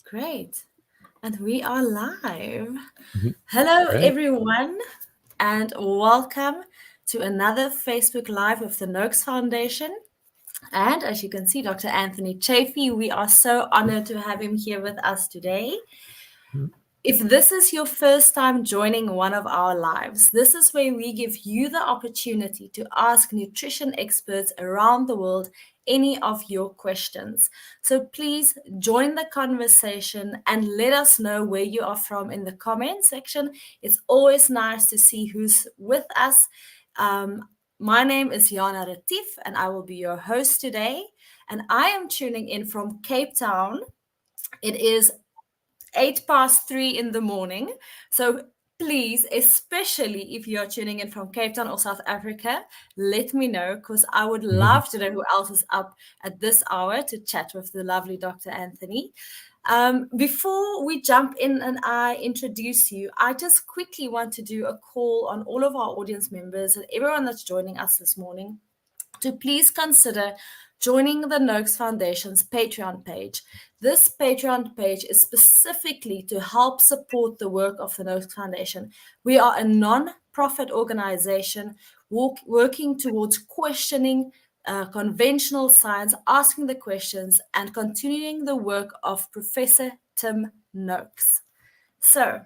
Great. And we are live. Mhm. Hello, Great. everyone, and welcome to another Facebook Live with the Noakes Foundation. And as you can see, Dr. Anthony Chaffee, we are so honored to have him here with us today. Mhm. If this is your first time joining one of our lives, this is where we give you the opportunity to ask nutrition experts around the world any of your questions. So please join the conversation and let us know where you are from in the comment section. It's always nice to see who's with us. My name is Jana Retief, and I will be your host today. And I am tuning in from Cape Town. It is 8 past 3 in the morning. So please, especially if you're tuning in from Cape Town or South Africa, let me know because I would Mhm. love to know who else is up at this hour to chat with the lovely Dr. Anthony. Before we jump in and I introduce you, I just quickly want to do a call on all of our audience members and everyone that's joining us this morning to please consider joining the Noakes Foundation's Patreon page. This Patreon page is specifically to help support the work of the Noakes Foundation. We are a non-profit organization working towards questioning conventional science, asking the questions, and continuing the work of Professor Tim Noakes. So, Mhm.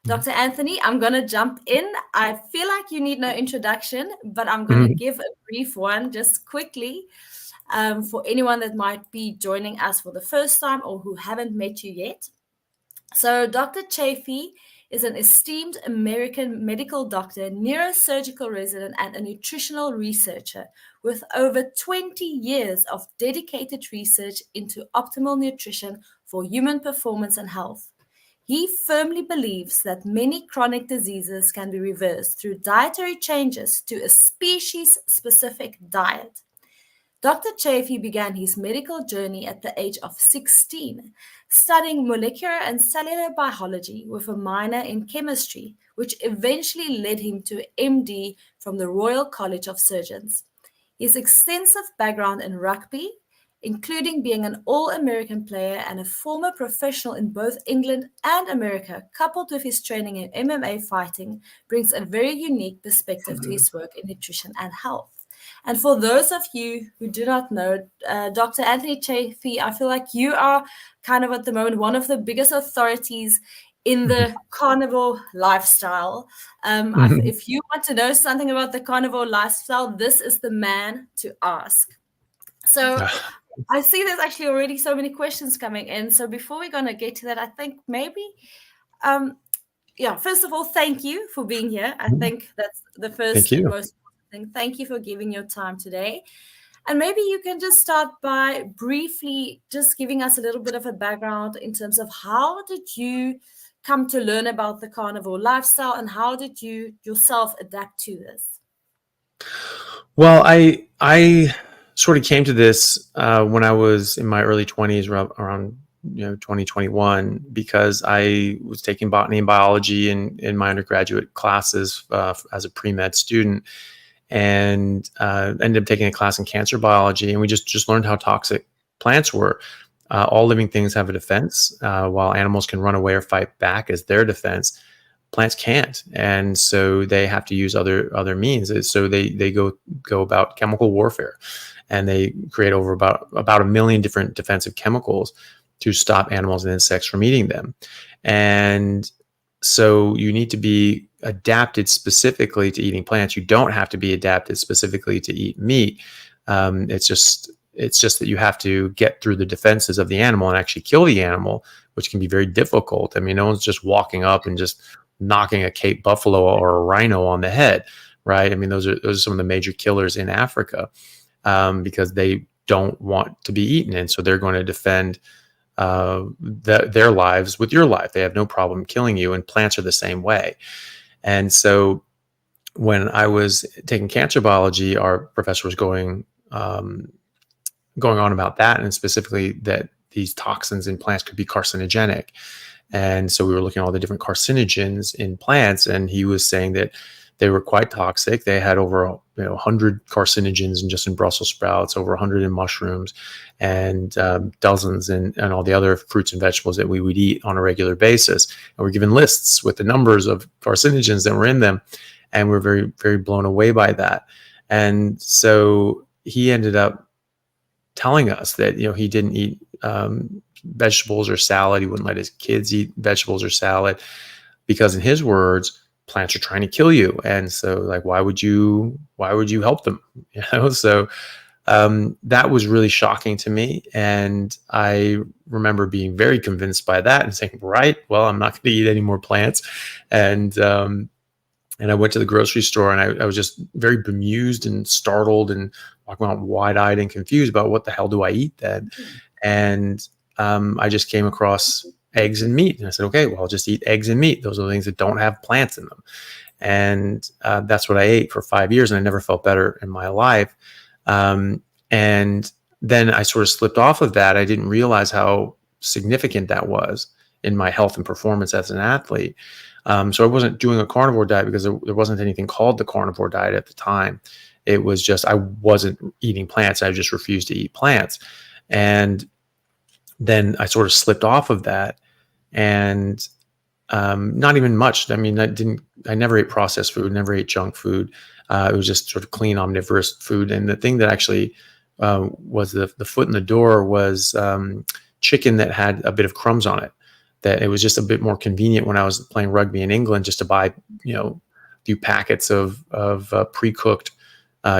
Dr. Anthony, I'm going to jump in. I feel like you need no introduction, but I'm going to Mhm. give a brief one just quickly for anyone that might be joining us for the first time or who haven't met you yet. So, Dr. Chaffee is an esteemed American medical doctor, neurosurgical resident, and a nutritional researcher with over 20 years of dedicated research into optimal nutrition for human performance and health. He firmly believes that many chronic diseases can be reversed through dietary changes to a species specific diet. Dr. Chaffee began his medical journey at the age of 16, studying molecular and cellular biology with a minor in chemistry, which eventually led him to MD from the Royal College of Surgeons. His extensive background in rugby, including being an All American player and a former professional in both England and America, coupled with his training in MMA fighting, brings a very unique perspective to his work in nutrition and health. And for those of you who do not know, Dr. Anthony Chaffee, I feel like you are kind of at the moment one of the biggest authorities in the carnivore lifestyle. Mhm. If you want to know something about the carnivore lifestyle, this is the man to ask. So Ah, I see there's actually already so many questions coming in. So before we're going to get to that, I think maybe, um, yeah, first of all, thank you for being here. I mhm. think that's the Thank first and you. most important thing. Thank you for giving your time today. And maybe you can just start by briefly just giving us a little bit of a background in terms of how did you come to learn about the carnivore lifestyle and how did you yourself adapt to this? Well, I sort of came to this when I was in my early 20s, around 2021, because I was taking botany and biology in my undergraduate classes as a pre-med student, and ended up taking a class in cancer biology, and we just learned how toxic plants were. All living things have a defense, while animals can run away or fight back as their defense. Plants can't, and so they have to use other means. So they go about chemical warfare, and they create over about a million different defensive chemicals to stop animals and insects from eating them. And so you need to be adapted specifically to eating plants. You don't have to be adapted specifically to eat meat. It's just that you have to get through the defenses of the animal and actually kill the animal, which can be very difficult. I mean, no one's just walking up and just knocking a Cape buffalo or a rhino on the head, right? I mean, those are some of the major killers in Africa, because they don't want to be eaten, and so they're going to defend their lives with your life. They have no problem killing you, and plants are the same way. And so when I was taking cancer biology, our professor was going on about that, and specifically that these toxins in plants could be carcinogenic. And so we were looking at all the different carcinogens in plants, and he was saying that They were quite toxic. They had over 100 carcinogens in Brussels sprouts, over 100 in mushrooms, and dozens in all the other fruits and vegetables that we would eat on a regular basis. And we're given lists with the numbers of carcinogens that were in them, and we're very, very blown away by that. And so he ended up telling us that he didn't eat vegetables or salad. He wouldn't let his kids eat vegetables or salad because, in his words, plants are trying to kill you. And so, like, why would you help them? So that was really shocking to me. And I remember being very convinced by that and saying, right, well, I'm not going to eat any more plants. And I went to the grocery store, and I was just very bemused and startled and walking around wide-eyed and confused about what the hell do I eat then? And I just came across eggs and meat. And I said, okay, well, I'll just eat eggs and meat. Those are the things that don't have plants in them. And that's what I ate for 5 years. And I never felt better in my life. And then I sort of slipped off of that. I didn't realize how significant that was in my health and performance as an athlete. So I wasn't doing a carnivore diet because there wasn't anything called the carnivore diet at the time. It was just, I wasn't eating plants. I just refused to eat plants. And then I sort of slipped off of that, and not even much. I mean, I never ate processed food, never ate junk food. It was just sort of clean, omnivorous food. And the thing that actually was the foot in the door was chicken that had a bit of crumbs on it. That it was just a bit more convenient when I was playing rugby in England just to buy, a few packets of pre-cooked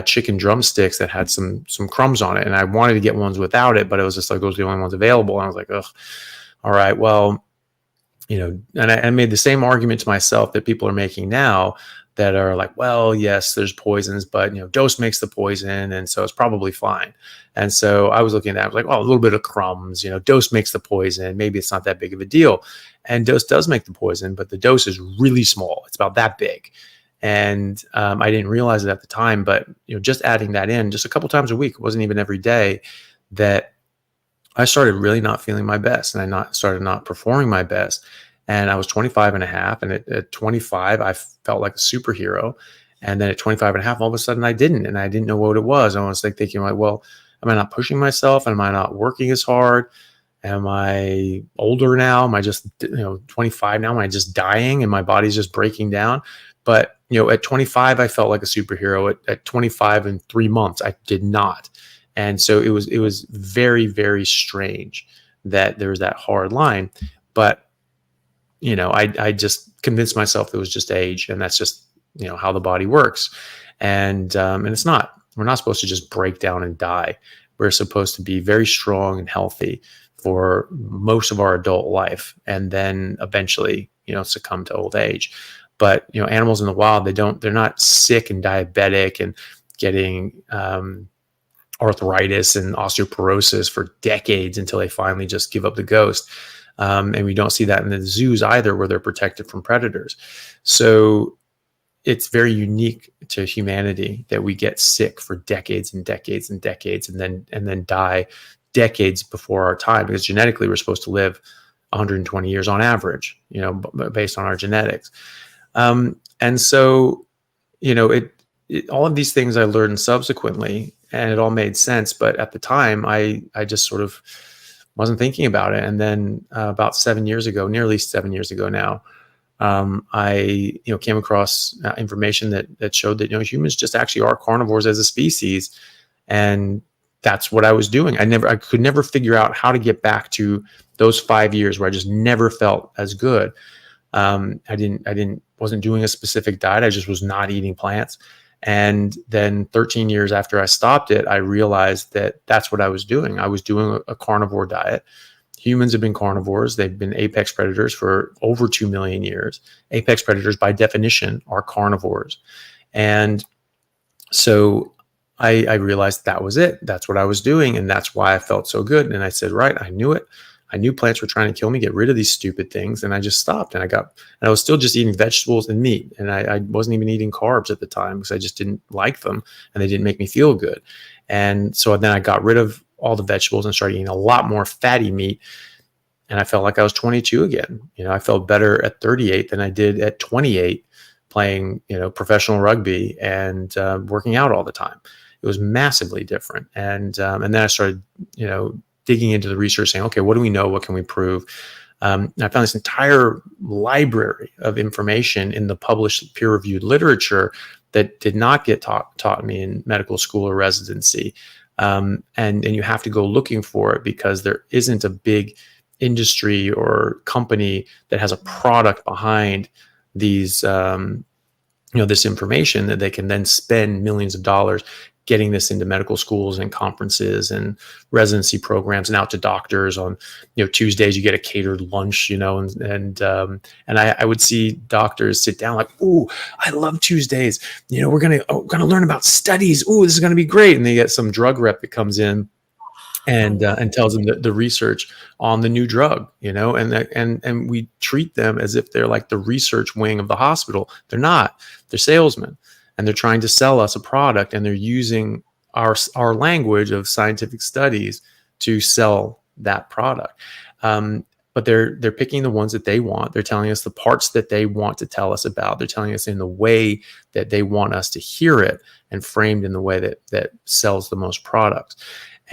chicken drumsticks that had some crumbs on it. And I wanted to get ones without it, but it was just like, those are the only ones available. And I was like, ugh, all right, well, and I made the same argument to myself that people are making now, that are like, well, yes, there's poisons, but dose makes the poison, and so it's probably fine. And so I was looking at that, I was like, oh, a little bit of crumbs, dose makes the poison. Maybe it's not that big of a deal. And dose does make the poison, but the dose is really small. It's about that big. And I didn't realize it at the time, but just adding that in just a couple times a week, it wasn't even every day, that I started really not feeling my best, and I started not performing my best. And I was 25 and a half. And at 25, I felt like a superhero. And then at 25 and a half, all of a sudden I didn't. And I didn't know what it was. I was like thinking, like, well, am I not pushing myself? Am I not working as hard? Am I older now? Am I just, 25 now? Am I just dying and my body's just breaking down? But, at 25, I felt like a superhero. At 25 and 3 months, I did not. And so it was very, very strange that there was that hard line. But I just convinced myself it was just age, and that's just, how the body works. And it's not. We're not supposed to just break down and die. We're supposed to be very strong and healthy for most of our adult life, and then eventually, succumb to old age. But, animals in the wild, they're not sick and diabetic and getting arthritis and osteoporosis for decades until they finally just give up the ghost. And we don't see that in the zoos either, where they're protected from predators. So it's very unique to humanity that we get sick for decades and decades and decades, and then die decades before our time, because genetically we're supposed to live 120 years on average, based on our genetics. And so, all of these things I learned subsequently, and it all made sense. But at the time, I just sort of wasn't thinking about it. And then about 7 years ago, nearly 7 years ago now, I came across information that showed that humans just actually are carnivores as a species, and that's what I was doing. I could never figure out how to get back to those 5 years where I just never felt as good. I wasn't doing a specific diet. I just was not eating plants. And then 13 years after I stopped it, I realized that that's what I was doing. I was doing a carnivore diet. Humans have been carnivores. They've been apex predators for over 2 million years. Apex predators, by definition, are carnivores. And so I realized that was it. That's what I was doing. And that's why I felt so good. And I said, right, I knew it. I knew plants were trying to kill me, get rid of these stupid things. And I just stopped, and I was still just eating vegetables and meat. And I wasn't even eating carbs at the time because I just didn't like them, and they didn't make me feel good. And so then I got rid of all the vegetables and started eating a lot more fatty meat. And I felt like I was 22 again. I felt better at 38 than I did at 28 playing, professional rugby and working out all the time. It was massively different. And then I started, digging into the research, saying, okay, what do we know? What can we prove? And I found this entire library of information in the published peer-reviewed literature that did not get taught me in medical school or residency. And you have to go looking for it because there isn't a big industry or company that has a product behind these, this information that they can then spend millions of dollars getting this into medical schools and conferences and residency programs and out to doctors on, Tuesdays you get a catered lunch, and I would see doctors sit down like, "Ooh, I love Tuesdays. We're gonna learn about studies. Ooh, this is gonna be great." And they get some drug rep that comes in and tells them the research on the new drug, and we treat them as if they're like the research wing of the hospital. They're not. They're salesmen, and they're trying to sell us a product, and they're using our language of scientific studies to sell that product. But they're picking the ones that they want. They're telling us the parts that they want to tell us about. They're telling us in the way that they want us to hear it, and framed in the way that sells the most products.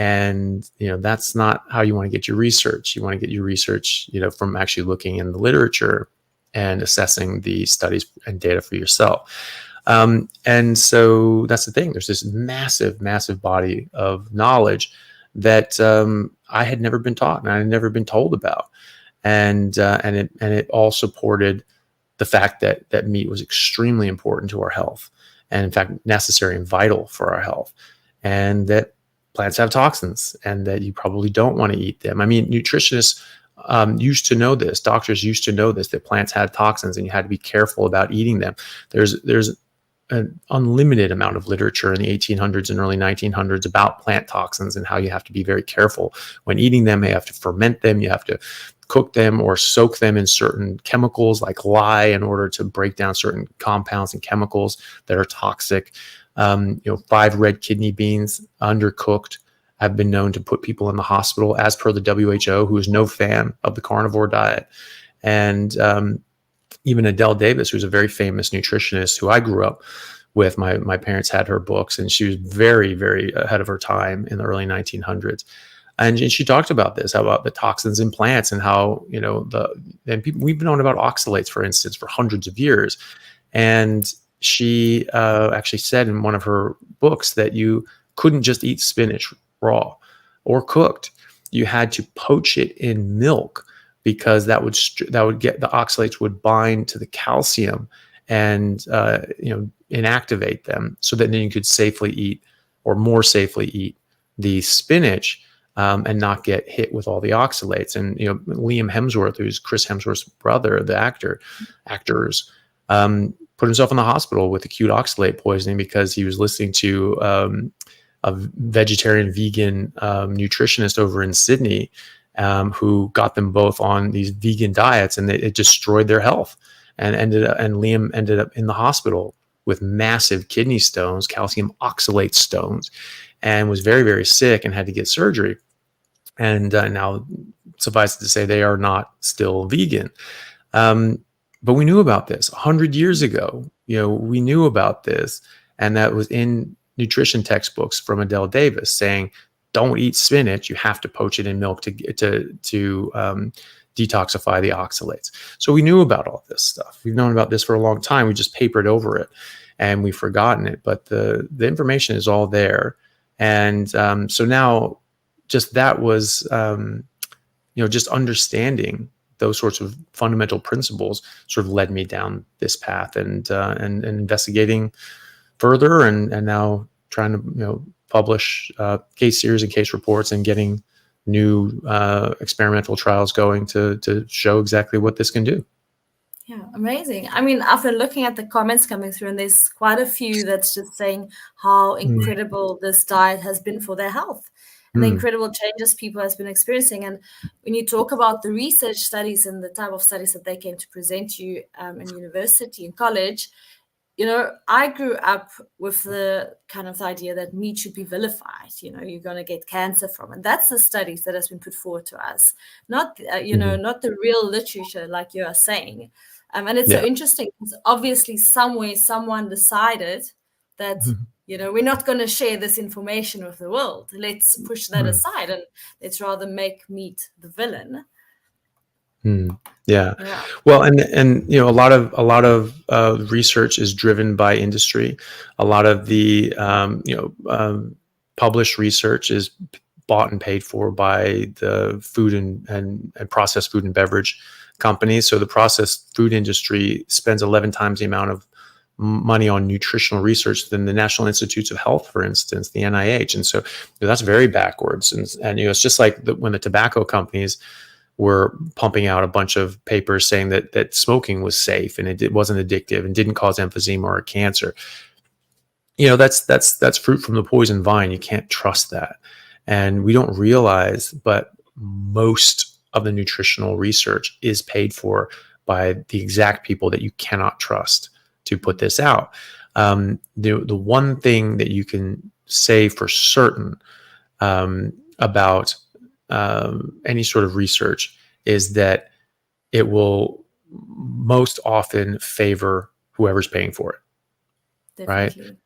And, that's not how you want to get your research. You want to get your research, from actually looking in the literature and assessing the studies and data for yourself. And so that's the thing. There's this massive, massive body of knowledge that I had never been taught and I had never been told about. And it all supported the fact that meat was extremely important to our health, and in fact necessary and vital for our health, and that plants have toxins and that you probably don't want to eat them. I mean, nutritionists used to know this. Doctors used to know this, that plants had toxins and you had to be careful about eating them. There's an unlimited amount of literature in the 1800s and early 1900s about plant toxins and how you have to be very careful when eating them. You have to ferment them. You have to cook them or soak them in certain chemicals like lye in order to break down certain compounds and chemicals that are toxic. 5 red kidney beans undercooked have been known to put people in the hospital, as per the WHO, who is no fan of the carnivore diet. And even Adele Davis, who's a very famous nutritionist who I grew up with, my parents had her books, and she was very, very ahead of her time in the early 1900s. And she talked about this, about the toxins in plants and how, we've known about oxalates, for instance, for hundreds of years. And she actually said in one of her books that you couldn't just eat spinach raw or cooked. You had to poach it in milk, because that would get the oxalates would bind to the calcium and inactivate them, so that then you could safely eat, or more safely eat, the spinach and not get hit with all the oxalates. And Liam Hemsworth, who's Chris Hemsworth's brother, the actors, put himself in the hospital with acute oxalate poisoning because he was listening to a vegetarian vegan nutritionist over in Sydney, who got them both on these vegan diets, and it destroyed their health. And Liam ended up in the hospital with massive kidney stones, calcium oxalate stones, and was very, very sick and had to get surgery. And now, suffice it to say, they are not still vegan. But we knew about this 100 years ago. We knew about this, and that was in nutrition textbooks from Adele Davis saying, don't eat spinach. You have to poach it in milk to detoxify the oxalates. So we knew about all this stuff. We've known about this for a long time. We just papered over it and we've forgotten it. But the information is all there. And so now, just that was, just understanding those sorts of fundamental principles sort of led me down this path, and investigating further, and now trying to publish case series and case reports, and getting new experimental trials going to show exactly what this can do. Yeah, amazing. I mean, after looking at the comments coming through, and there's quite a few that's just saying how incredible this diet has been for their health, and the incredible changes people has been experiencing. And when you talk about the research studies and the type of studies that they came to present you in university and college, I grew up with the kind of the idea that meat should be vilified. You're going to get cancer from it. That's the studies that has been put forward to us, not not the real literature like you are saying. And it's so Yeah. interesting because obviously somewhere someone decided that, we're not going to share this information with the world. Let's push that aside and let's rather make meat the villain. Yeah. Yeah. Well, and a lot of research is driven by industry. A lot of the published research is bought and paid for by the food and processed food and beverage companies. So the processed food industry spends 11 times the amount of money on nutritional research than the National Institutes of Health, for instance, the NIH. And so that's very backwards. And it's just like when the tobacco companies were pumping out a bunch of papers saying that smoking was safe and it wasn't addictive and didn't cause emphysema or cancer. That's fruit from the poison vine. You can't trust that. And we don't realize, but most of the nutritional research is paid for by the exact people that you cannot trust to put this out. The one thing that you can say for certain about any sort of research is that it will most often favor whoever's paying for it. Definitely. Right.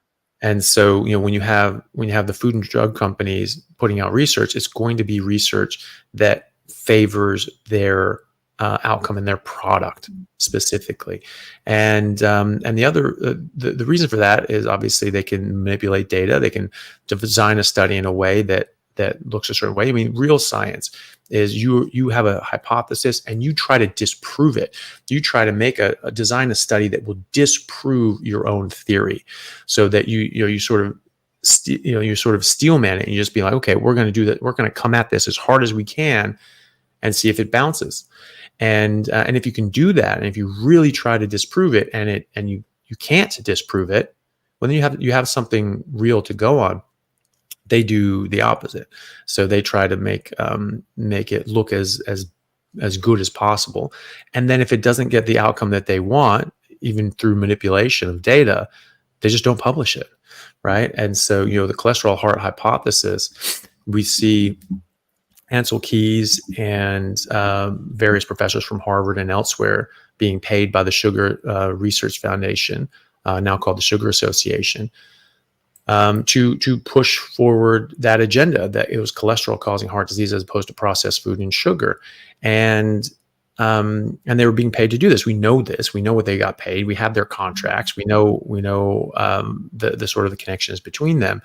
And so, when you have the food and drug companies putting out research, it's going to be research that favors their outcome in their product specifically. And the other the reason for that is obviously they can manipulate data. They can design a study in a way that looks a certain way. I mean, real science is you have a hypothesis and you try to disprove it. You try to make design a study that will disprove your own theory, so that you sort of steelman it and you just be like, okay, we're going to do that. We're going to come at this as hard as we can and see if it bounces. And if you can do that, and if you really try to disprove it, and you can't disprove it, well, then you have something real to go on. They do the opposite. So they try to make it look as good as possible. And then if it doesn't get the outcome that they want, even through manipulation of data, they just don't publish it, right? And so, the cholesterol heart hypothesis, we see Ansel Keys and various professors from Harvard and elsewhere being paid by the Sugar Research Foundation, now called the Sugar Association, to push forward that agenda that it was cholesterol causing heart disease as opposed to processed food and sugar. And they were being paid to do this. We know this. We know what they got paid. We have their contracts. We know the sort of the connections between them.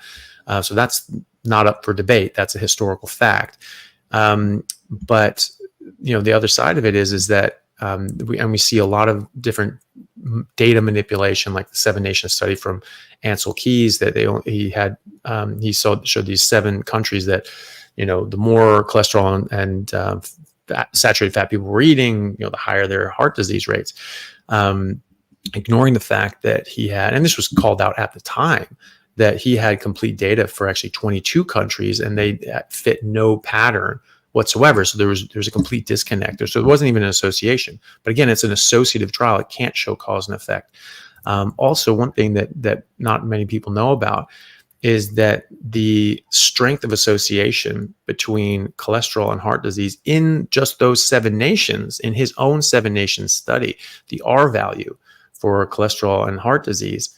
So that's not up for debate. That's a historical fact. But the other side of it is that we see a lot of different data manipulation, like the 7 Nations study from Ansel Keys, that he showed these 7 countries that, the more cholesterol and saturated fat people were eating, the higher their heart disease rates, ignoring the fact that he had, and this was called out at the time, that he had complete data for actually 22 countries and they fit no pattern whatsoever. So there's a complete disconnect there. So it wasn't even an association. But again, it's an associative trial. It can't show cause and effect. Also, one thing that not many people know about is that the strength of association between cholesterol and heart disease in just those 7 nations, in his own 7 nations study, the R value for cholesterol and heart disease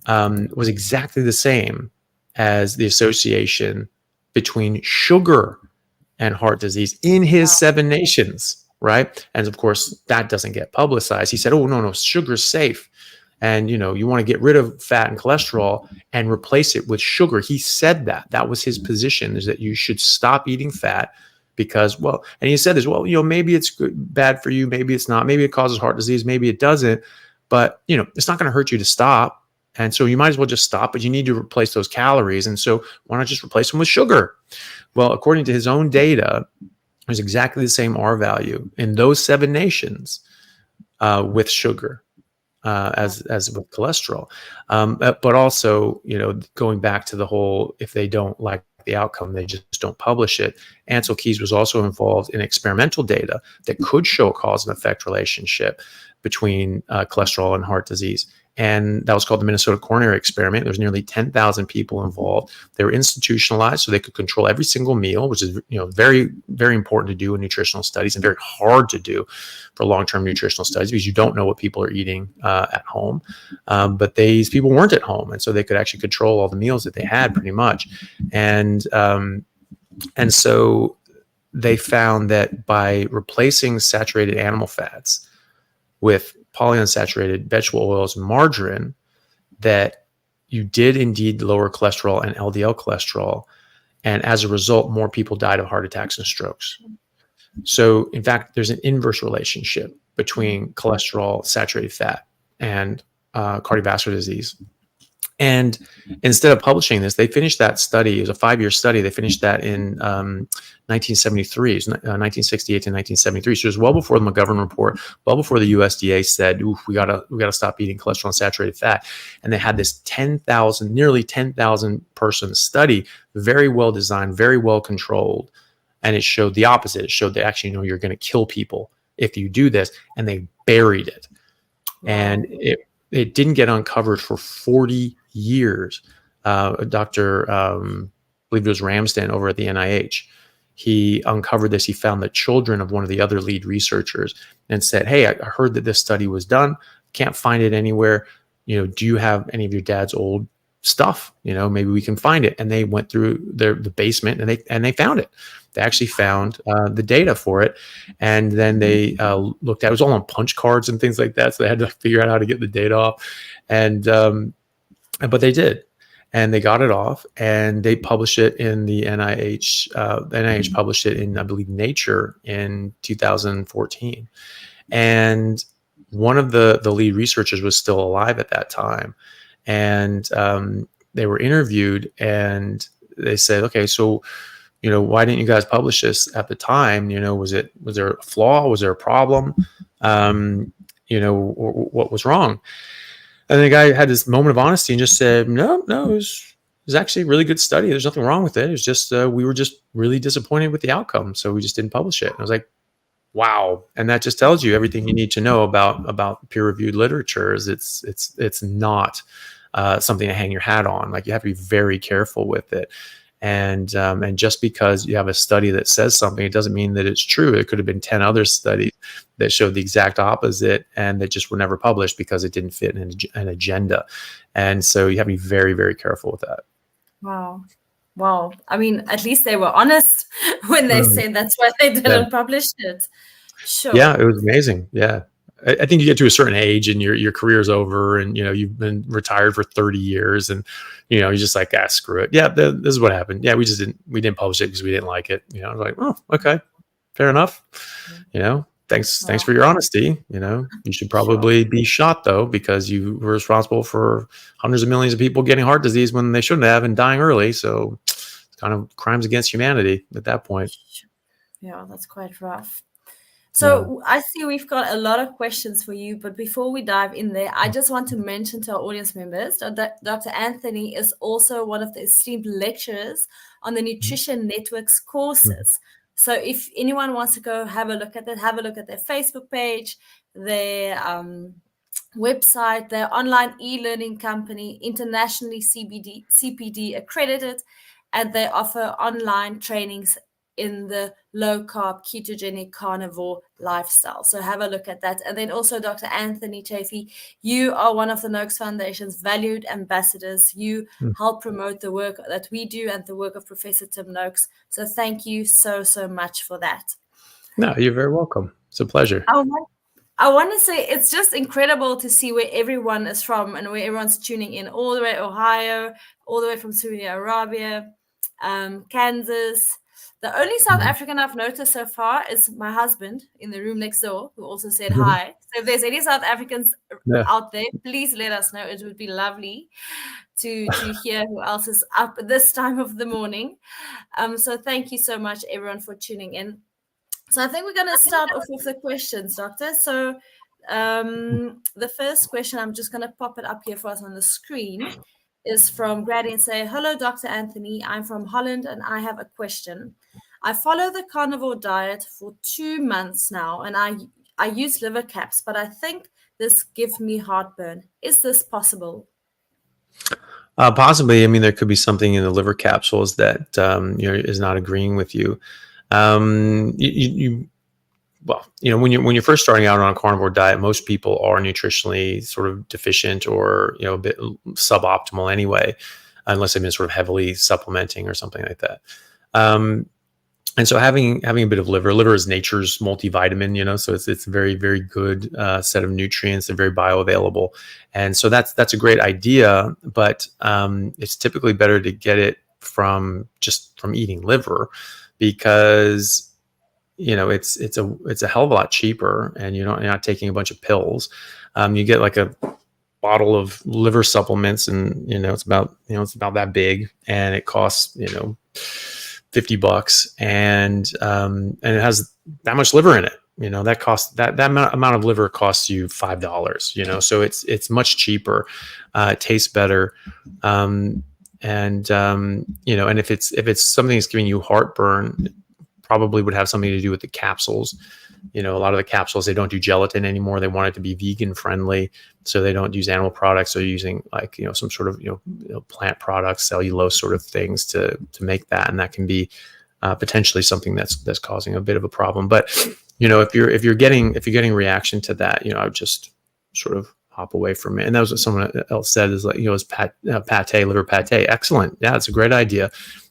was exactly the same as the association between sugar and heart disease in his 7 nations, right? And of course, that doesn't get publicized. He said, oh, no, sugar's safe. And, you want to get rid of fat and cholesterol and replace it with sugar. He said that was his position, is that you should stop eating fat because, and he said this, maybe it's bad for you. Maybe it's not. Maybe it causes heart disease. Maybe it doesn't. But, it's not going to hurt you to stop. And so you might as well just stop, but you need to replace those calories. And so why not just replace them with sugar? Well, according to his own data, there's exactly the same R value in those 7 nations with sugar as with cholesterol. But also, going back to the whole, if they don't like the outcome, they just don't publish it. Ansel Keys was also involved in experimental data that could show a cause and effect relationship between cholesterol and heart disease. And that was called the Minnesota Coronary Experiment. There was nearly 10,000 people involved. They were institutionalized so they could control every single meal, which is very, very important to do in nutritional studies and very hard to do for long-term nutritional studies because you don't know what people are eating at home. But these people weren't at home, and so they could actually control all the meals that they had pretty much. And so they found that by replacing saturated animal fats with polyunsaturated vegetable oils and margarine, that you did indeed lower cholesterol and LDL cholesterol. And as a result, more people died of heart attacks and strokes. So in fact, there's an inverse relationship between cholesterol, saturated fat, and cardiovascular disease. And instead of publishing this, they finished that study. It was a 5-year study. They finished that in 1973, 1968 to 1973. So it was well before the McGovern report, well before the USDA said, "Oof, we gotta stop eating cholesterol and saturated fat." And they had this nearly 10,000 person study, very well designed, very well controlled, and it showed the opposite. It showed that actually, you're going to kill people if you do this, and they buried it. Wow. And it didn't get uncovered for 40 years. Dr. I believe it was Ramsden over at the NIH. He uncovered this. He found the children of one of the other lead researchers and said, "Hey, I heard that this study was done. Can't find it anywhere. Do you have any of your dad's old stuff? Maybe we can find it." And they went through the basement and they found it. They actually found the data for it, and then they looked at it. It was all on punch cards and things like that, so they had to figure out how to get the data off. And but they did, and they got it off, and they published it in the NIH. The NIH published it in, I believe, Nature in 2014, and one of the lead researchers was still alive at that time, and they were interviewed, and they said, "Okay, so why didn't you guys publish this at the time? Was there a flaw? Was there a problem? What was wrong?" And the guy had this moment of honesty and just said, no, it was actually a really good study. There's nothing wrong with it. It's just, we were just really disappointed with the outcome. So we just didn't publish it. And I was like, wow. And that just tells you everything you need to know about peer-reviewed literature. Is it's not something to hang your hat on. Like, you have to be very careful with it. And just because you have a study that says something, it doesn't mean that it's true. It could have been 10 other studies that showed the exact opposite, and that just were never published because it didn't fit in an agenda. And so you have to be very, very careful with that. Wow. I mean, at least they were honest when they said that's why they didn't publish it. Sure. Yeah, it was amazing. Yeah. I think you get to a certain age and your career's over, and you've been retired for 30 years, and you're just like, screw it. Yeah, this is what happened. Yeah, we didn't publish it because we didn't like it. I was like, oh, okay, fair enough. Thanks for your honesty. You should probably be shot though, because you were responsible for hundreds of millions of people getting heart disease when they shouldn't have and dying early. So it's kind of crimes against humanity at that point. Yeah, that's quite rough. So I see we've got a lot of questions for you, but before we dive in there, I just want to mention to our audience members that Dr. Anthony is also one of the esteemed lecturers on the Nutrition Network's courses. So if anyone wants to go have a look at that, have a look at their Facebook page, their website, their online e-learning company, internationally CPD accredited, and they offer online trainings in the low-carb, ketogenic, carnivore lifestyle. So have a look at that. And then also, Dr. Anthony Chaffee, you are one of the Noakes Foundation's valued ambassadors. You help promote the work that we do and the work of Professor Tim Noakes. So thank you so much for that. No, you're very welcome. It's a pleasure. I want to say it's just incredible to see where everyone is from and where everyone's tuning in, all the way Ohio, all the way from Saudi Arabia, Kansas. The only South African I've noticed so far is my husband in the room next door, who also said hi. So if there's any South Africans out there, please let us know. It would be lovely to hear who else is up at this time of the morning. So thank you so much, everyone, for tuning in. So I think we're going to start off with the questions, Doctor. So the first question, I'm just going to pop it up here for us on the screen, is from Grady and say, "Hello, Dr. Anthony. I'm from Holland and I have a question. I follow the carnivore diet for 2 months now, and I use liver caps, but I think this give me heartburn. Is this possible? Possibly. I mean, there could be something in the liver capsules that is not agreeing with you. Well, when you're first starting out on a carnivore diet, most people are nutritionally sort of deficient or a bit suboptimal anyway, unless they've been sort of heavily supplementing or something like that. And so having a bit of liver is nature's multivitamin, so it's a very, very good set of nutrients and very bioavailable. And so that's a great idea, but it's typically better to get it from eating liver, because it's a hell of a lot cheaper, and you're not taking a bunch of pills. You get like a bottle of liver supplements, and it's about that big, and it costs $50, and it has that much liver in it. That costs that amount of liver costs you $5. So it's much cheaper. It tastes better, and if it's something that's giving you heartburn, probably would have something to do with the capsules. A lot of the capsules, they don't do gelatin anymore. They want it to be vegan friendly, so they don't use animal products. They're using some sort of plant products, cellulose sort of things to make that, and that can be potentially something that's causing a bit of a problem. But if you're getting reaction to that, I would just sort of hop away from it. And that was what someone else said, is like, is pate, liver pate. Excellent. Yeah, it's a great idea.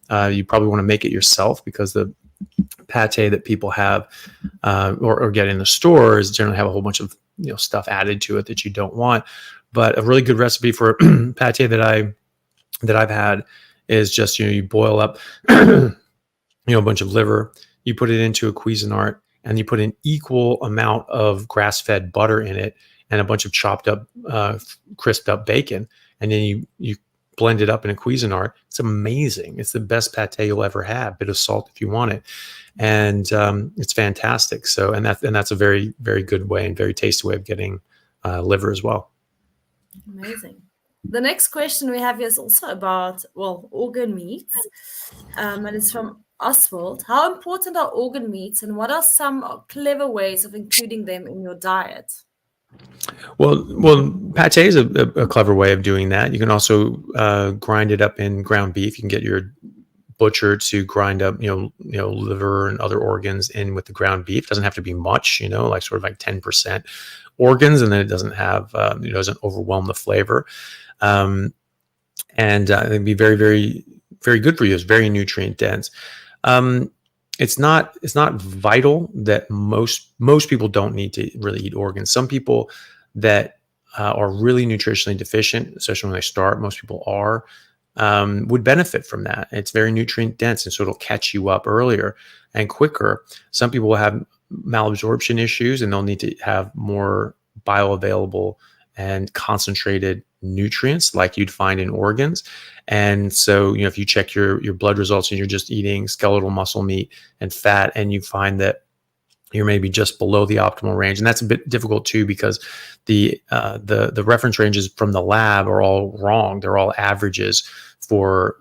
You probably want to make it yourself, because the pate that people have or get in the stores generally have a whole bunch of stuff added to it that you don't want. But a really good recipe for pate that I've had is just you boil up a bunch of liver, you put it into a Cuisinart, and you put an equal amount of grass-fed butter in it and a bunch of chopped up crisped up bacon, and then you blend it up in a Cuisinart. It's amazing. It's the best pate you'll ever have. Bit of salt if you want it, and it's fantastic. So, and that's a very, very good way and very tasty way of getting liver as well. Amazing. The next question we have here is also about organ meats, and it's from Oswald. How important are organ meats, and what are some clever ways of including them in your diet? Well, pate is a clever way of doing that. You can also grind it up in ground beef. You can get your butcher to grind up, liver and other organs in with the ground beef. It doesn't have to be much, like sort of like 10% organs, and then it doesn't have, doesn't overwhelm the flavor. And it'd be very, very, very good for you. It's very nutrient dense. It's not vital that most people don't need to really eat organs. Some people that are really nutritionally deficient, especially when they start, most people are, would benefit from that. It's very nutrient dense, and so it'll catch you up earlier and quicker. Some people will have malabsorption issues, and they'll need to have more bioavailable and concentrated nutrients like you'd find in organs. And so, if you check your blood results and you're just eating skeletal muscle meat and fat, and you find that you're maybe just below the optimal range, and that's a bit difficult too, because the reference ranges from the lab are all wrong. They're all averages for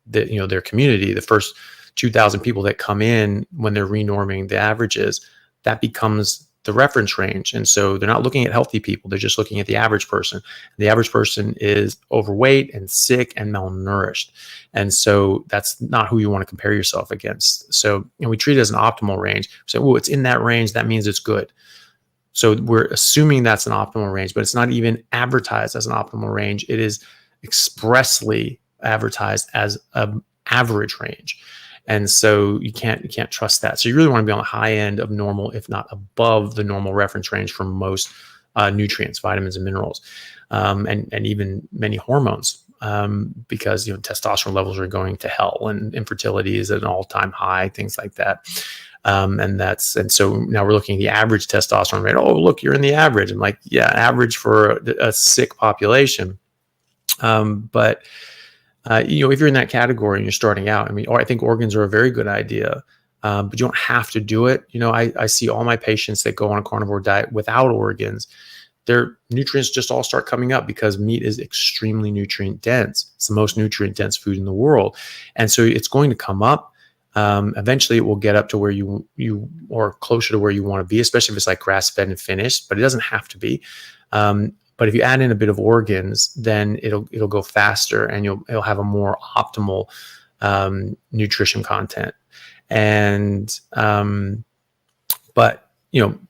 their community. The first 2,000 people that come in, when they're renorming the averages, that becomes the reference range. And so they're not looking at healthy people. They're just looking at the average person. The average person is overweight and sick and malnourished. And so that's not who you want to compare yourself against. So, we treat it as an optimal range. So, it's in that range. That means it's good. So we're assuming that's an optimal range, but it's not even advertised as an optimal range. It is expressly advertised as an average range. And so you can't trust that. So you really want to be on the high end of normal, if not above the normal reference range for most nutrients, vitamins, and minerals, and even many hormones, because testosterone levels are going to hell, and infertility is at an all-time high, things like that. And so now we're looking at the average testosterone rate. Oh, look, you're in the average. I'm like, yeah, average for a sick population, but. If you're in that category and you're starting out, I think organs are a very good idea, but you don't have to do it. I see all my patients that go on a carnivore diet without organs, their nutrients just all start coming up, because meat is extremely nutrient dense. It's the most nutrient dense food in the world. And so it's going to come up. Eventually it will get up to where you or closer to where you want to be, especially if it's like grass-fed and finished, but it doesn't have to be. But if you add in a bit of organs, then it'll go faster, and it'll have a more optimal nutrition content. And but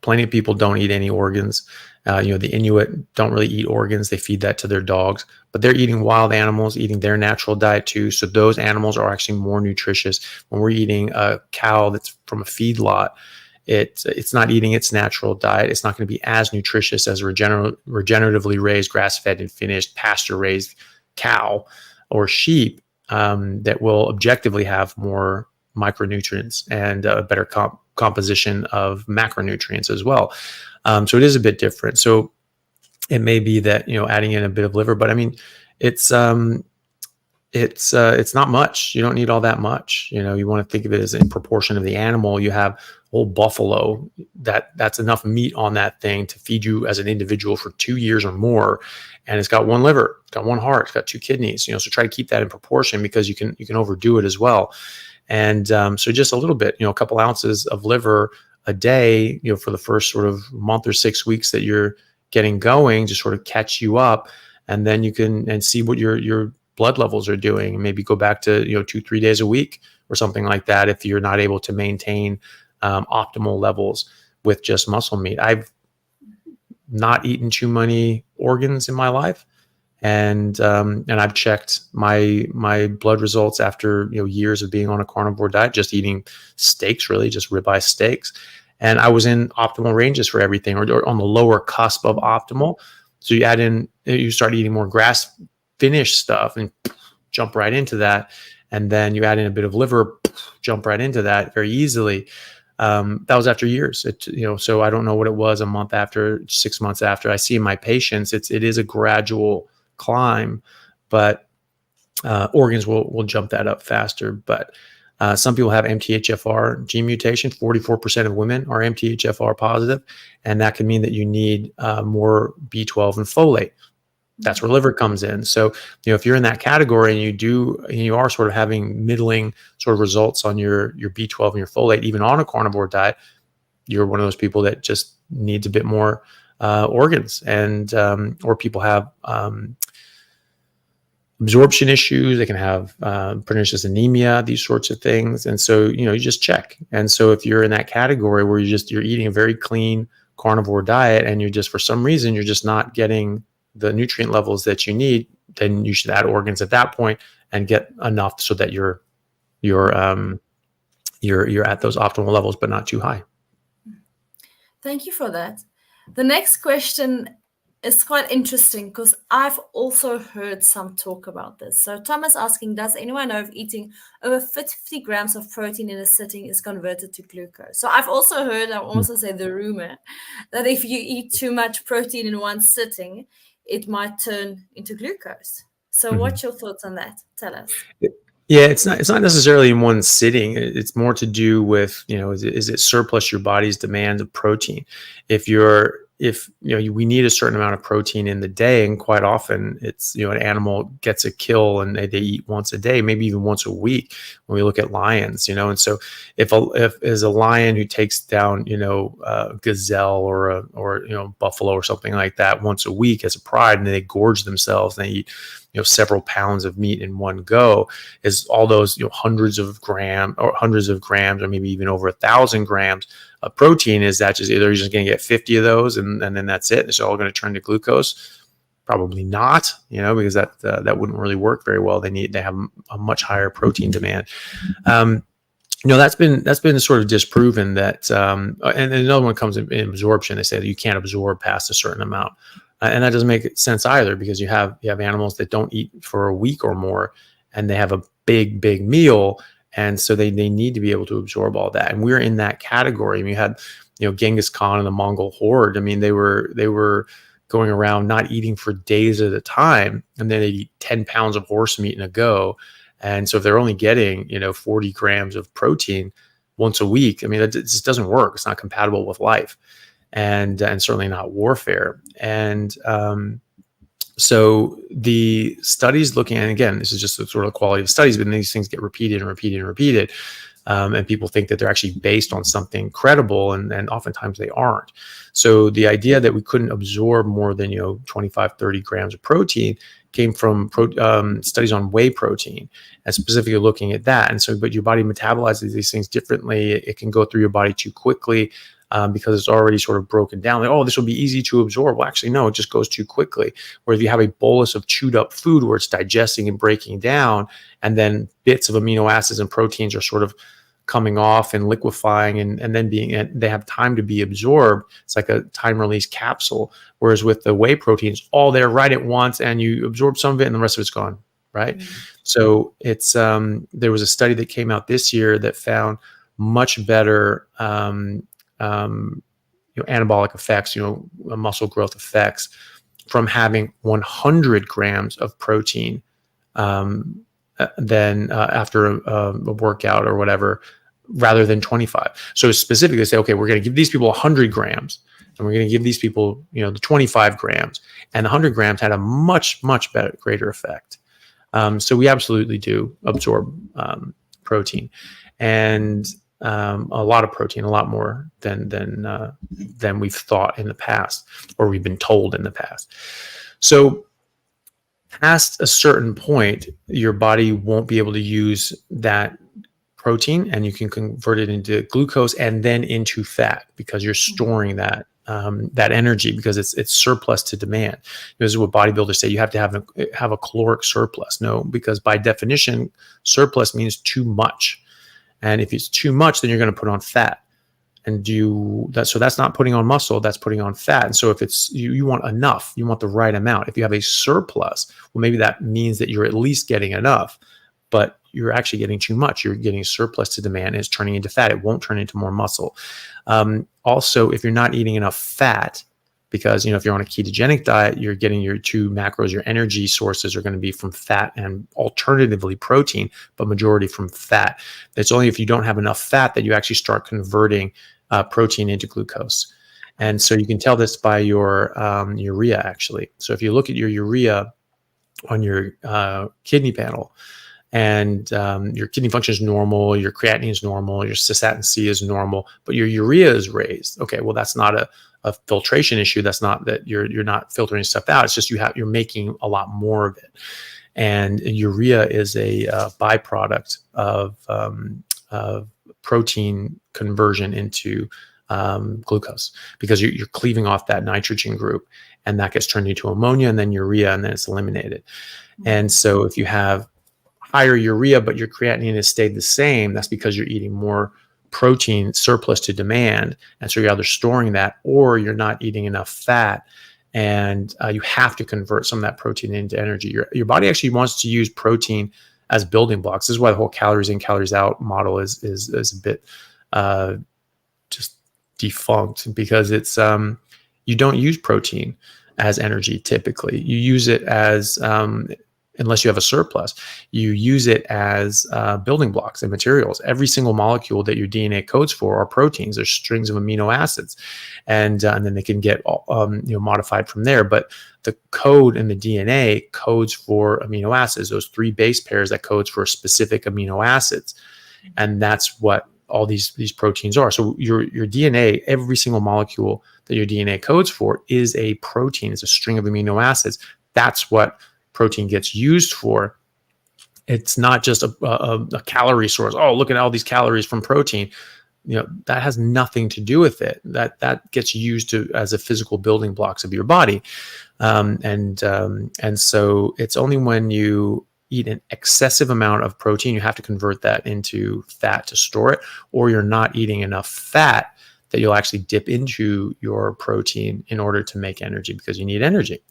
plenty of people don't eat any organs. The Inuit don't really eat organs. They feed that to their dogs, but they're eating wild animals, eating their natural diet too. So those animals are actually more nutritious. When we're eating a cow that's from a feedlot, it's not eating its natural diet. It's not going to be as nutritious as a regeneratively raised, grass-fed and finished, pasture-raised cow or sheep that will objectively have more micronutrients and a better composition of macronutrients as well. So it is a bit different. So it may be that, adding in a bit of liver, but I mean, it's not much. You don't need all that much. You want to think of it as in proportion of the animal. You have whole buffalo that's enough meat on that thing to feed you as an individual for 2 years or more. And it's got one liver, it's got one heart, it's got 2 kidneys, so try to keep that in proportion, because you can overdo it as well. And so just a little bit, a couple ounces of liver a day, for the first sort of month or 6 weeks that you're getting going, to sort of catch you up. And then you can see what your blood levels are doing, and maybe go back to 2-3 days a week or something like that if you're not able to maintain optimal levels with just muscle meat. I've not eaten too many organs in my life, and I've checked my blood results after years of being on a carnivore diet, just eating steaks, really just ribeye steaks, and I was in optimal ranges for everything, or on the lower cusp of optimal. So you start eating more grass finished stuff and jump right into that, and then you add in a bit of liver, jump right into that very easily. That was after years. So I don't know what it was a month after, 6 months after. I see my patients, it is a gradual climb, but organs will jump that up faster. But some people have MTHFR gene mutation. 44% of women are MTHFR positive, and that can mean that you need more B12 and folate. That's where liver comes in. So, if you're in that category and you are sort of having middling sort of results on your B12 and your folate, even on a carnivore diet, you're one of those people that just needs a bit more organs, and or people have absorption issues. They can have pernicious anemia, these sorts of things. And so, you just check. And so if you're in that category where you're eating a very clean carnivore diet, and for some reason, you're just not getting the nutrient levels that you need, then you should add organs at that point and get enough so that you're at those optimal levels, but not too high. Thank you for that. The next question is quite interesting, because I've also heard some talk about this. So Thomas asking, does anyone know if eating over 50 grams of protein in a sitting is converted to glucose? So I've also heard, I also say the rumor, that if you eat too much protein in one sitting, it might turn into glucose. So what's your thoughts on that? Tell us. Yeah, it's not necessarily in one sitting. It's more to do with, is it surplus your body's demand of protein? We need a certain amount of protein in the day, and quite often it's, an animal gets a kill and they eat once a day, maybe even once a week when we look at lions, and so if is a lion who takes down, a gazelle or buffalo or something like that once a week as a pride, and they gorge themselves and they eat, several pounds of meat in one go, is all those, hundreds of grams, or maybe even over 1,000 grams of protein. Is that just either you're just going to get 50 of those and then that's it? It's all going to turn to glucose? Probably not, because that wouldn't really work very well. They have a much higher protein demand. That's been sort of disproven that, and another one comes in absorption. They say that you can't absorb past a certain amount. And that doesn't make sense either, because you have animals that don't eat for a week or more, and they have a big meal, and so they need to be able to absorb all that. And we're in that category. I mean, you had Genghis Khan and the Mongol horde. I mean, they were going around not eating for days at a time, and then they eat 10 pounds of horse meat in a go. And so if they're only getting 40 grams of protein once a week, I mean, it just doesn't work. It's not compatible with life. And certainly not warfare. And so the studies looking, and again, this is just the sort of quality of studies, but these things get repeated and repeated and repeated. And people think that they're actually based on something credible, and oftentimes they aren't. So the idea that we couldn't absorb more than 25, 30 grams of protein came from studies on whey protein, and specifically looking at that. And so, but your body metabolizes these things differently. It can go through your body too quickly because it's already sort of broken down. Like, oh, this will be easy to absorb. Well, actually, no, it just goes too quickly. Whereas if you have a bolus of chewed up food where it's digesting and breaking down, and then bits of amino acids and proteins are sort of coming off and liquefying and then they have time to be absorbed. It's like a time release capsule. Whereas with the whey proteins, all there right at once, and you absorb some of it and the rest of it's gone. Right. Mm-hmm. So it's there was a study that came out this year that found much better anabolic effects, muscle growth effects from having 100 grams of protein than after a workout or whatever, rather than 25. So specifically say, okay, we're going to give these people 100 grams and we're going to give these people, the 25 grams, and the 100 grams had a much, much better, greater effect. So we absolutely do absorb protein, and a lot of protein, a lot more than we've thought in the past, or we've been told in the past. So past a certain point, your body won't be able to use that protein, and you can convert it into glucose and then into fat because you're storing that energy, because it's surplus to demand. This is what bodybuilders say: you have to have a caloric surplus. No, because by definition, surplus means too much, and if it's too much, then you're going to put on fat. And so that's not putting on muscle, that's putting on fat. And so if it's you want enough, you want the right amount. If you have a surplus, well, maybe that means that you're at least getting enough, but you're actually getting too much. You're getting surplus to demand, and it's turning into fat. It won't turn into more muscle. Also, if you're not eating enough fat, because if you're on a ketogenic diet, you're getting your two macros, your energy sources are going to be from fat and alternatively protein, but majority from fat. It's only if you don't have enough fat that you actually start converting protein into glucose. And so you can tell this by your urea, actually. So if you look at your urea on your kidney panel, and your kidney function is normal, your creatinine is normal, your cystatin C is normal, but your urea is raised. Okay, well, that's not a filtration issue. That's not that you're not filtering stuff out. It's just you're making a lot more of it. And urea is a byproduct of protein conversion into glucose, because you're cleaving off that nitrogen group, and that gets turned into ammonia and then urea, and then it's eliminated. And so if you have higher urea, but your creatinine has stayed the same, that's because you're eating more protein surplus to demand. And so you're either storing that, or you're not eating enough fat, and you have to convert some of that protein into energy. Your body actually wants to use protein as building blocks. This is why the whole calories in, calories out model is a bit just defunct, because it's you don't use protein as energy typically. You use it as unless you have a surplus, you use it as building blocks and materials. Every single molecule that your DNA codes for are proteins. There's strings of amino acids, and then they can get modified from there. But the code in the DNA codes for amino acids, those 3 base pairs that codes for specific amino acids, and that's what all these proteins are. So your DNA, every single molecule that your DNA codes for is a protein. It's a string of amino acids. That's what protein gets used for. It's not just a calorie source. Oh, look at all these calories from protein. That has nothing to do with it. That gets used as a physical building blocks of your body. And so it's only when you eat an excessive amount of protein, you have to convert that into fat to store it, or you're not eating enough fat that you'll actually dip into your protein in order to make energy, because you need energy.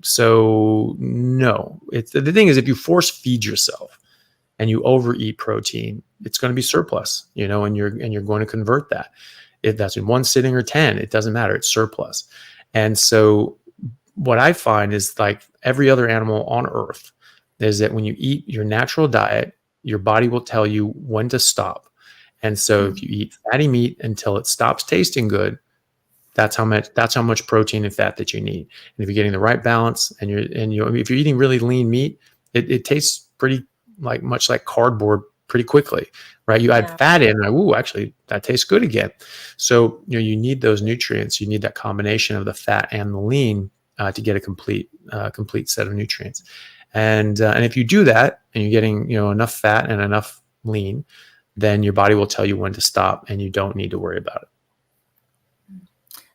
So no, the thing is, if you force feed yourself and you overeat protein, it's going to be surplus, and you're going to convert that. If that's in one sitting or 10, it doesn't matter. It's surplus. And so what I find is, like every other animal on Earth, is that when you eat your natural diet, your body will tell you when to stop. And so if you eat fatty meat until it stops tasting good, that's how much protein and fat that you need. And if you're getting the right balance, and if you're eating really lean meat, it tastes pretty much like cardboard pretty quickly, right? You add Yeah. fat in, and ooh, actually that tastes good again. So, you need those nutrients. You need that combination of the fat and the lean to get a complete set of nutrients. And if you do that and you're getting, enough fat and enough lean, then your body will tell you when to stop, and you don't need to worry about it.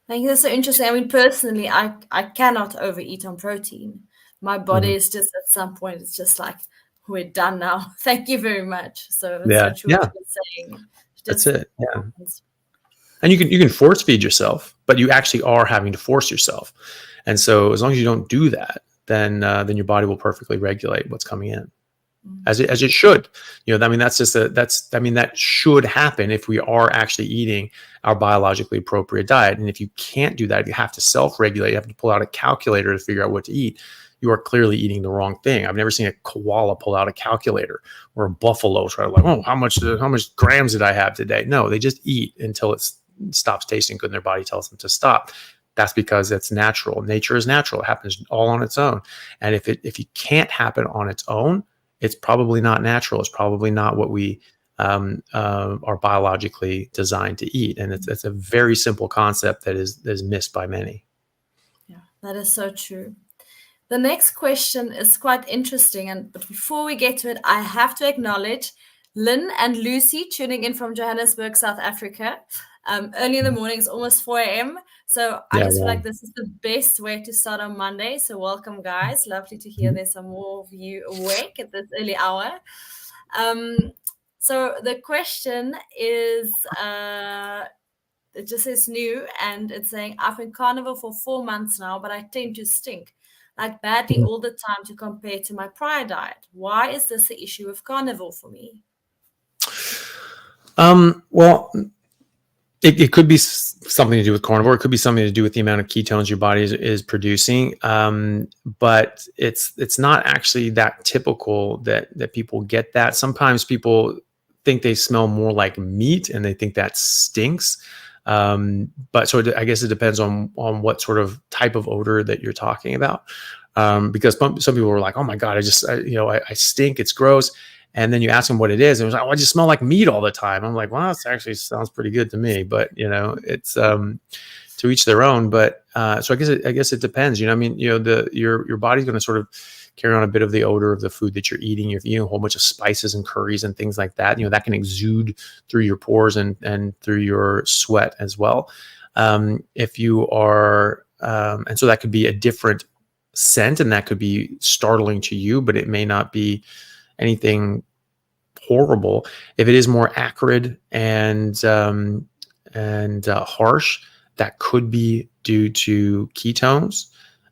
I think that's so interesting. I mean, personally, I cannot overeat on protein. My body is just at some point, it's just like, we're done now. Thank you very much. So it's so Yeah, true what yeah, you're saying. that's Just it. Yeah, happens. and you can force feed yourself, but you actually are having to force yourself. And so, as long as you don't do that, then your body will perfectly regulate what's coming in, as it should. I mean, that should happen if we are actually eating our biologically appropriate diet. And if you can't do that, you have to self-regulate. You have to pull out a calculator to figure out what to eat. You are clearly eating the wrong thing. I've never seen a koala pull out a calculator, or a buffalo try to, like, oh, how much grams did I have today? No, they just eat until it stops tasting good and their body tells them to stop. That's because it's natural. Nature is natural. It happens all on its own. And if it can't happen on its own, it's probably not natural. It's probably not what we are biologically designed to eat. And it's a very simple concept that is missed by many. Yeah, that is so true. The next question is quite interesting, but before we get to it, I have to acknowledge Lynn and Lucy tuning in from Johannesburg, South Africa. Early in the morning, it's almost 4 a.m. So I Yeah, just feel well, like this is the best way to start on Monday. So welcome, guys. Lovely to hear there's some more of you awake at this early hour. So the question is, it just says new, and it's saying, I've been carnivore for 4 months now, but I tend to stink like badly all the time to compare to my prior diet. Why is this the issue with carnivore for me? well, it could be something to do with carnivore. It could be something to do with the amount of ketones your body is producing. But it's not actually that typical that people get that. Sometimes people think they smell more like meat and they think that stinks. But so I guess it depends on what sort of type of odor that you're talking about. Because some people were like, oh my God, I stink. It's gross. And then you ask them what it is, and it was like, oh, I just smell like meat all the time. I'm like, well, this actually sounds pretty good to me, but it's to each their own. But so I guess it depends. I mean, your body's going to sort of carry on a bit of the odor of the food that you're eating. You're eating a whole bunch of spices and curries and things like that. That can exude through your pores and through your sweat as well. If you are, and so that could be a different scent, and that could be startling to you, but it may not be anything horrible. If it is more acrid and harsh, that could be due to ketones.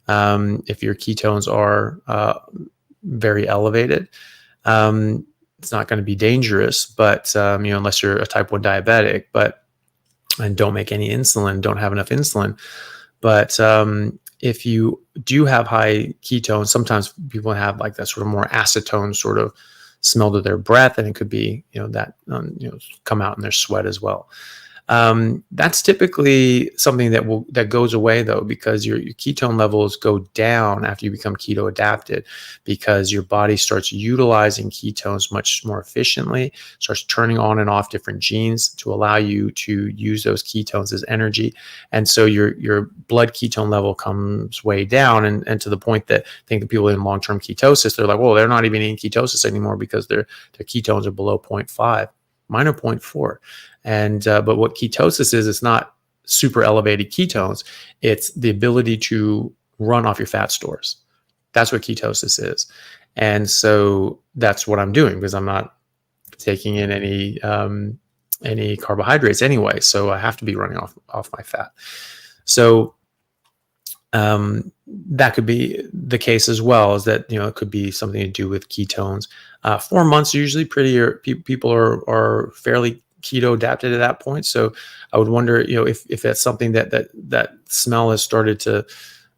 If your ketones are very elevated, it's not going to be dangerous, but unless you're a type 1 diabetic, and don't make any insulin, don't have enough insulin. But if you do have high ketones, sometimes people have like that sort of more acetone sort of smell to their breath, and it could be that come out in their sweat as well. That's typically something that goes away, though, because your ketone levels go down after you become keto adapted, because your body starts utilizing ketones much more efficiently, starts turning on and off different genes to allow you to use those ketones as energy. And so your blood ketone level comes way down, and to the point that I think the people in long-term ketosis, they're like, well, they're not even in ketosis anymore because their ketones are below 0.5. Mine are 0.4. And but what ketosis is, it's not super elevated ketones. It's the ability to run off your fat stores. That's what ketosis is. And so that's what I'm doing, because I'm not taking in any carbohydrates anyway. So I have to be running off my fat. So that could be the case as well, is that it could be something to do with ketones. 4 months usually people are fairly keto adapted at that point. So I would wonder, if that's something that smell has started to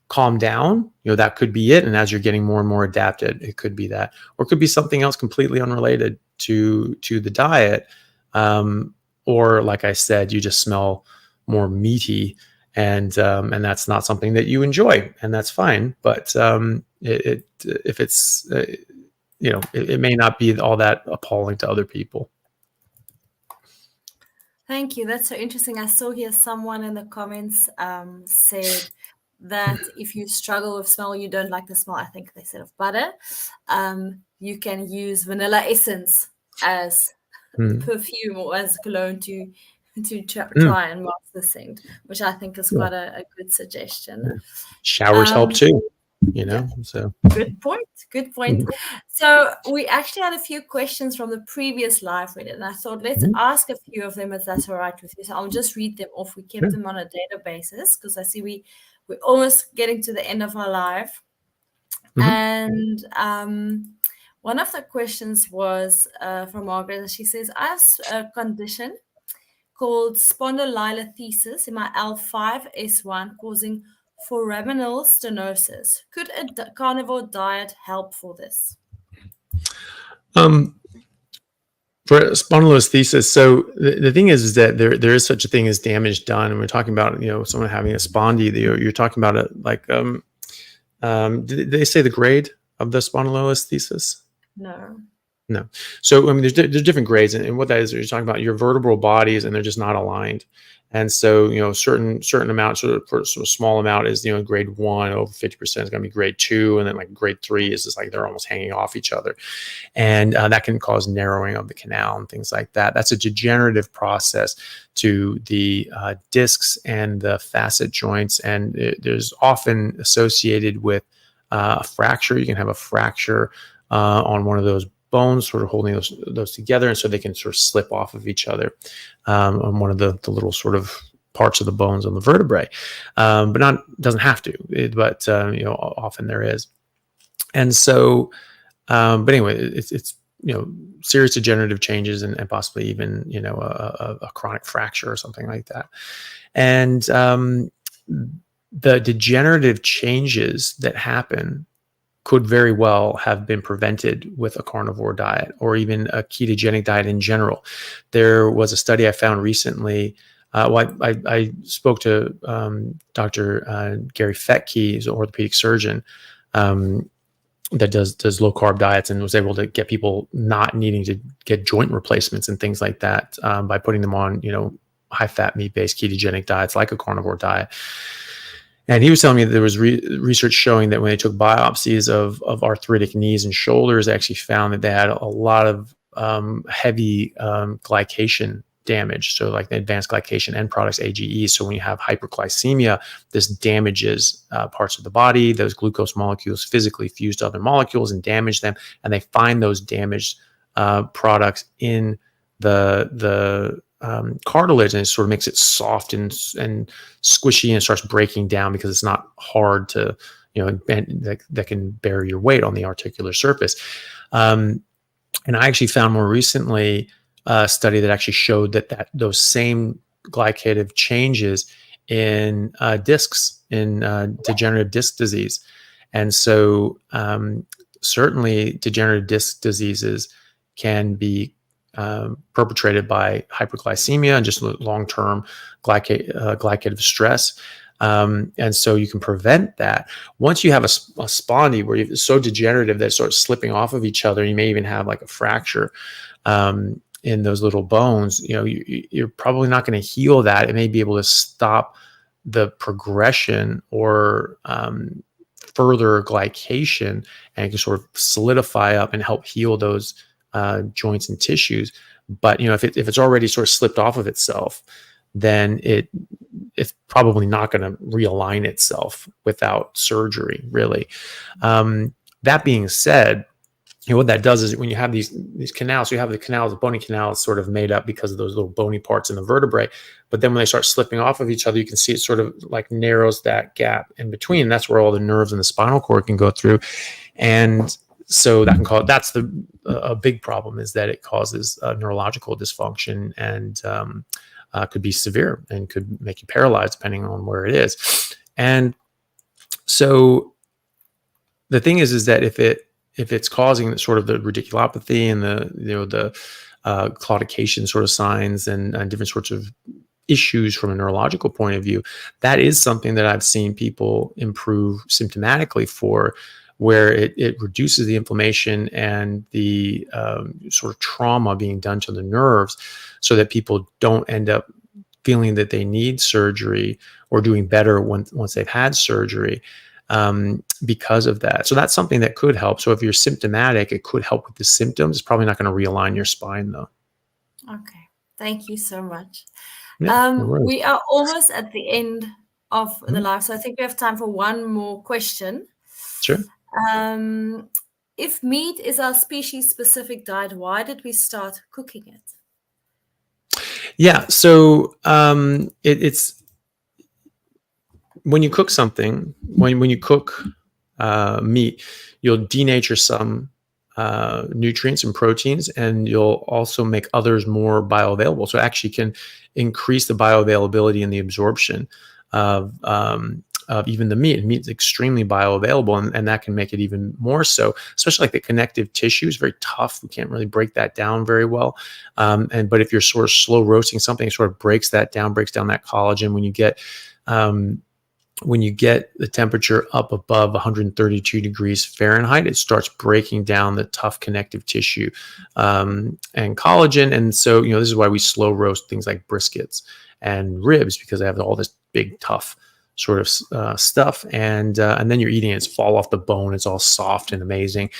calm down, that could be it. And as you're getting more and more adapted, it could be that, or it could be something else completely unrelated to the diet. Or like I said, you just smell more meaty, and that's not something that you enjoy, and that's fine. But if it's it may not be all that appalling to other people. Thank you. That's so interesting. I saw here someone in the comments said that if you struggle with smell, you don't like the smell, I think they said of butter, you can use vanilla essence as perfume or as cologne to try and mask the scent, which I think is quite a good suggestion. Showers help too, so. Good point. Good point. So we actually had a few questions from the previous live we did, and I thought let's ask a few of them if that's all right with you. So I'll just read them off. We kept them on a databasis because I see we're almost getting to the end of our live. And one of the questions was from Margaret, and she says, I have a condition called spondylolisthesis in my L5S1 causing foraminal stenosis. Could a carnivore diet help for this? For spondylolisthesis, so the thing is that there is such a thing as damage done, and we're talking about someone having a spondy. You're talking about it like did they say the grade of the spondylolisthesis? No. So I mean, there's different grades, and what that is, you're talking about your vertebral bodies, and they're just not aligned. And so certain amounts, for a small amount is grade 1, over 50% is going to be grade 2, and then like grade 3 is just like they're almost hanging off each other, and that can cause narrowing of the canal and things like that. That's a degenerative process to the discs and the facet joints, and there's often associated with a fracture. You can have a fracture on one of those bones, sort of holding those together, and so they can sort of slip off of each other on one of the little sort of parts of the bones on the vertebrae, but doesn't have to, but often there is. And so, but anyway, it's serious degenerative changes and possibly even a chronic fracture or something like that. And the degenerative changes that happen could very well have been prevented with a carnivore diet or even a ketogenic diet in general. There was a study I found recently. I spoke to Dr. Gary Fettke, who's an orthopedic surgeon that does low carb diets, and was able to get people not needing to get joint replacements and things like that by putting them on high fat meat based ketogenic diets like a carnivore diet. And he was telling me that there was research showing that when they took biopsies of arthritic knees and shoulders, they actually found that they had a lot of heavy glycation damage. So like the advanced glycation end products, AGE. So when you have hyperglycemia, this damages parts of the body. Those glucose molecules physically fuse to other molecules and damage them. And they find those damaged products in the cartilage, and it sort of makes it soft and squishy, and it starts breaking down because it's not hard to, that can bear your weight on the articular surface. And I actually found more recently a study that actually showed that those same glycative changes in discs, in degenerative disc disease. And so certainly degenerative disc diseases can be perpetrated by hyperglycemia and just long-term glycative stress. And so you can prevent that. Once you have a spondy where it's so degenerative that it starts slipping off of each other, you may even have like a fracture in those little bones, you're probably not going to heal that. It may be able to stop the progression or further glycation, and it can sort of solidify up and help heal those joints and tissues. But if it's already sort of slipped off of itself, then it's probably not going to realign itself without surgery, really. That being said, what that does is when you have these canals, you have the canals, the bony canals sort of made up because of those little bony parts in the vertebrae. But then when they start slipping off of each other, you can see it sort of like narrows that gap in between. That's where all the nerves in the spinal cord can go through. And so that's a big problem, is that it causes neurological dysfunction and could be severe and could make you paralyzed depending on where it is. And so the thing is that if it's causing sort of the radiculopathy and the claudication sort of signs and different sorts of issues from a neurological point of view, that is something that I've seen people improve symptomatically for where it reduces the inflammation and the sort of trauma being done to the nerves, so that people don't end up feeling that they need surgery or doing better once they've had surgery because of that. So that's something that could help. So if you're symptomatic, it could help with the symptoms. It's probably not going to realign your spine, though. Okay. Thank you so much. Yeah, no worries. We are almost at the end of the Mhm. live, so I think we have time for one more question. Sure. If meat is our species-specific diet, why did we start cooking it? Yeah. So it's when you cook something, when you cook meat, you'll denature some nutrients and proteins, and you'll also make others more bioavailable. So it actually can increase the bioavailability and the absorption of even the meat. And meat is extremely bioavailable, and that can make it even more so, especially like the connective tissue is very tough. We can't really break that down very well. But if you're sort of slow roasting something, it sort of breaks that down, breaks down that collagen. When you get the temperature up above 132 degrees Fahrenheit, it starts breaking down the tough connective tissue and collagen. And so, this is why we slow roast things like briskets and ribs, because they have all this big, tough sort of stuff. And then you're eating it, it's fall off the bone. It's all soft and amazing.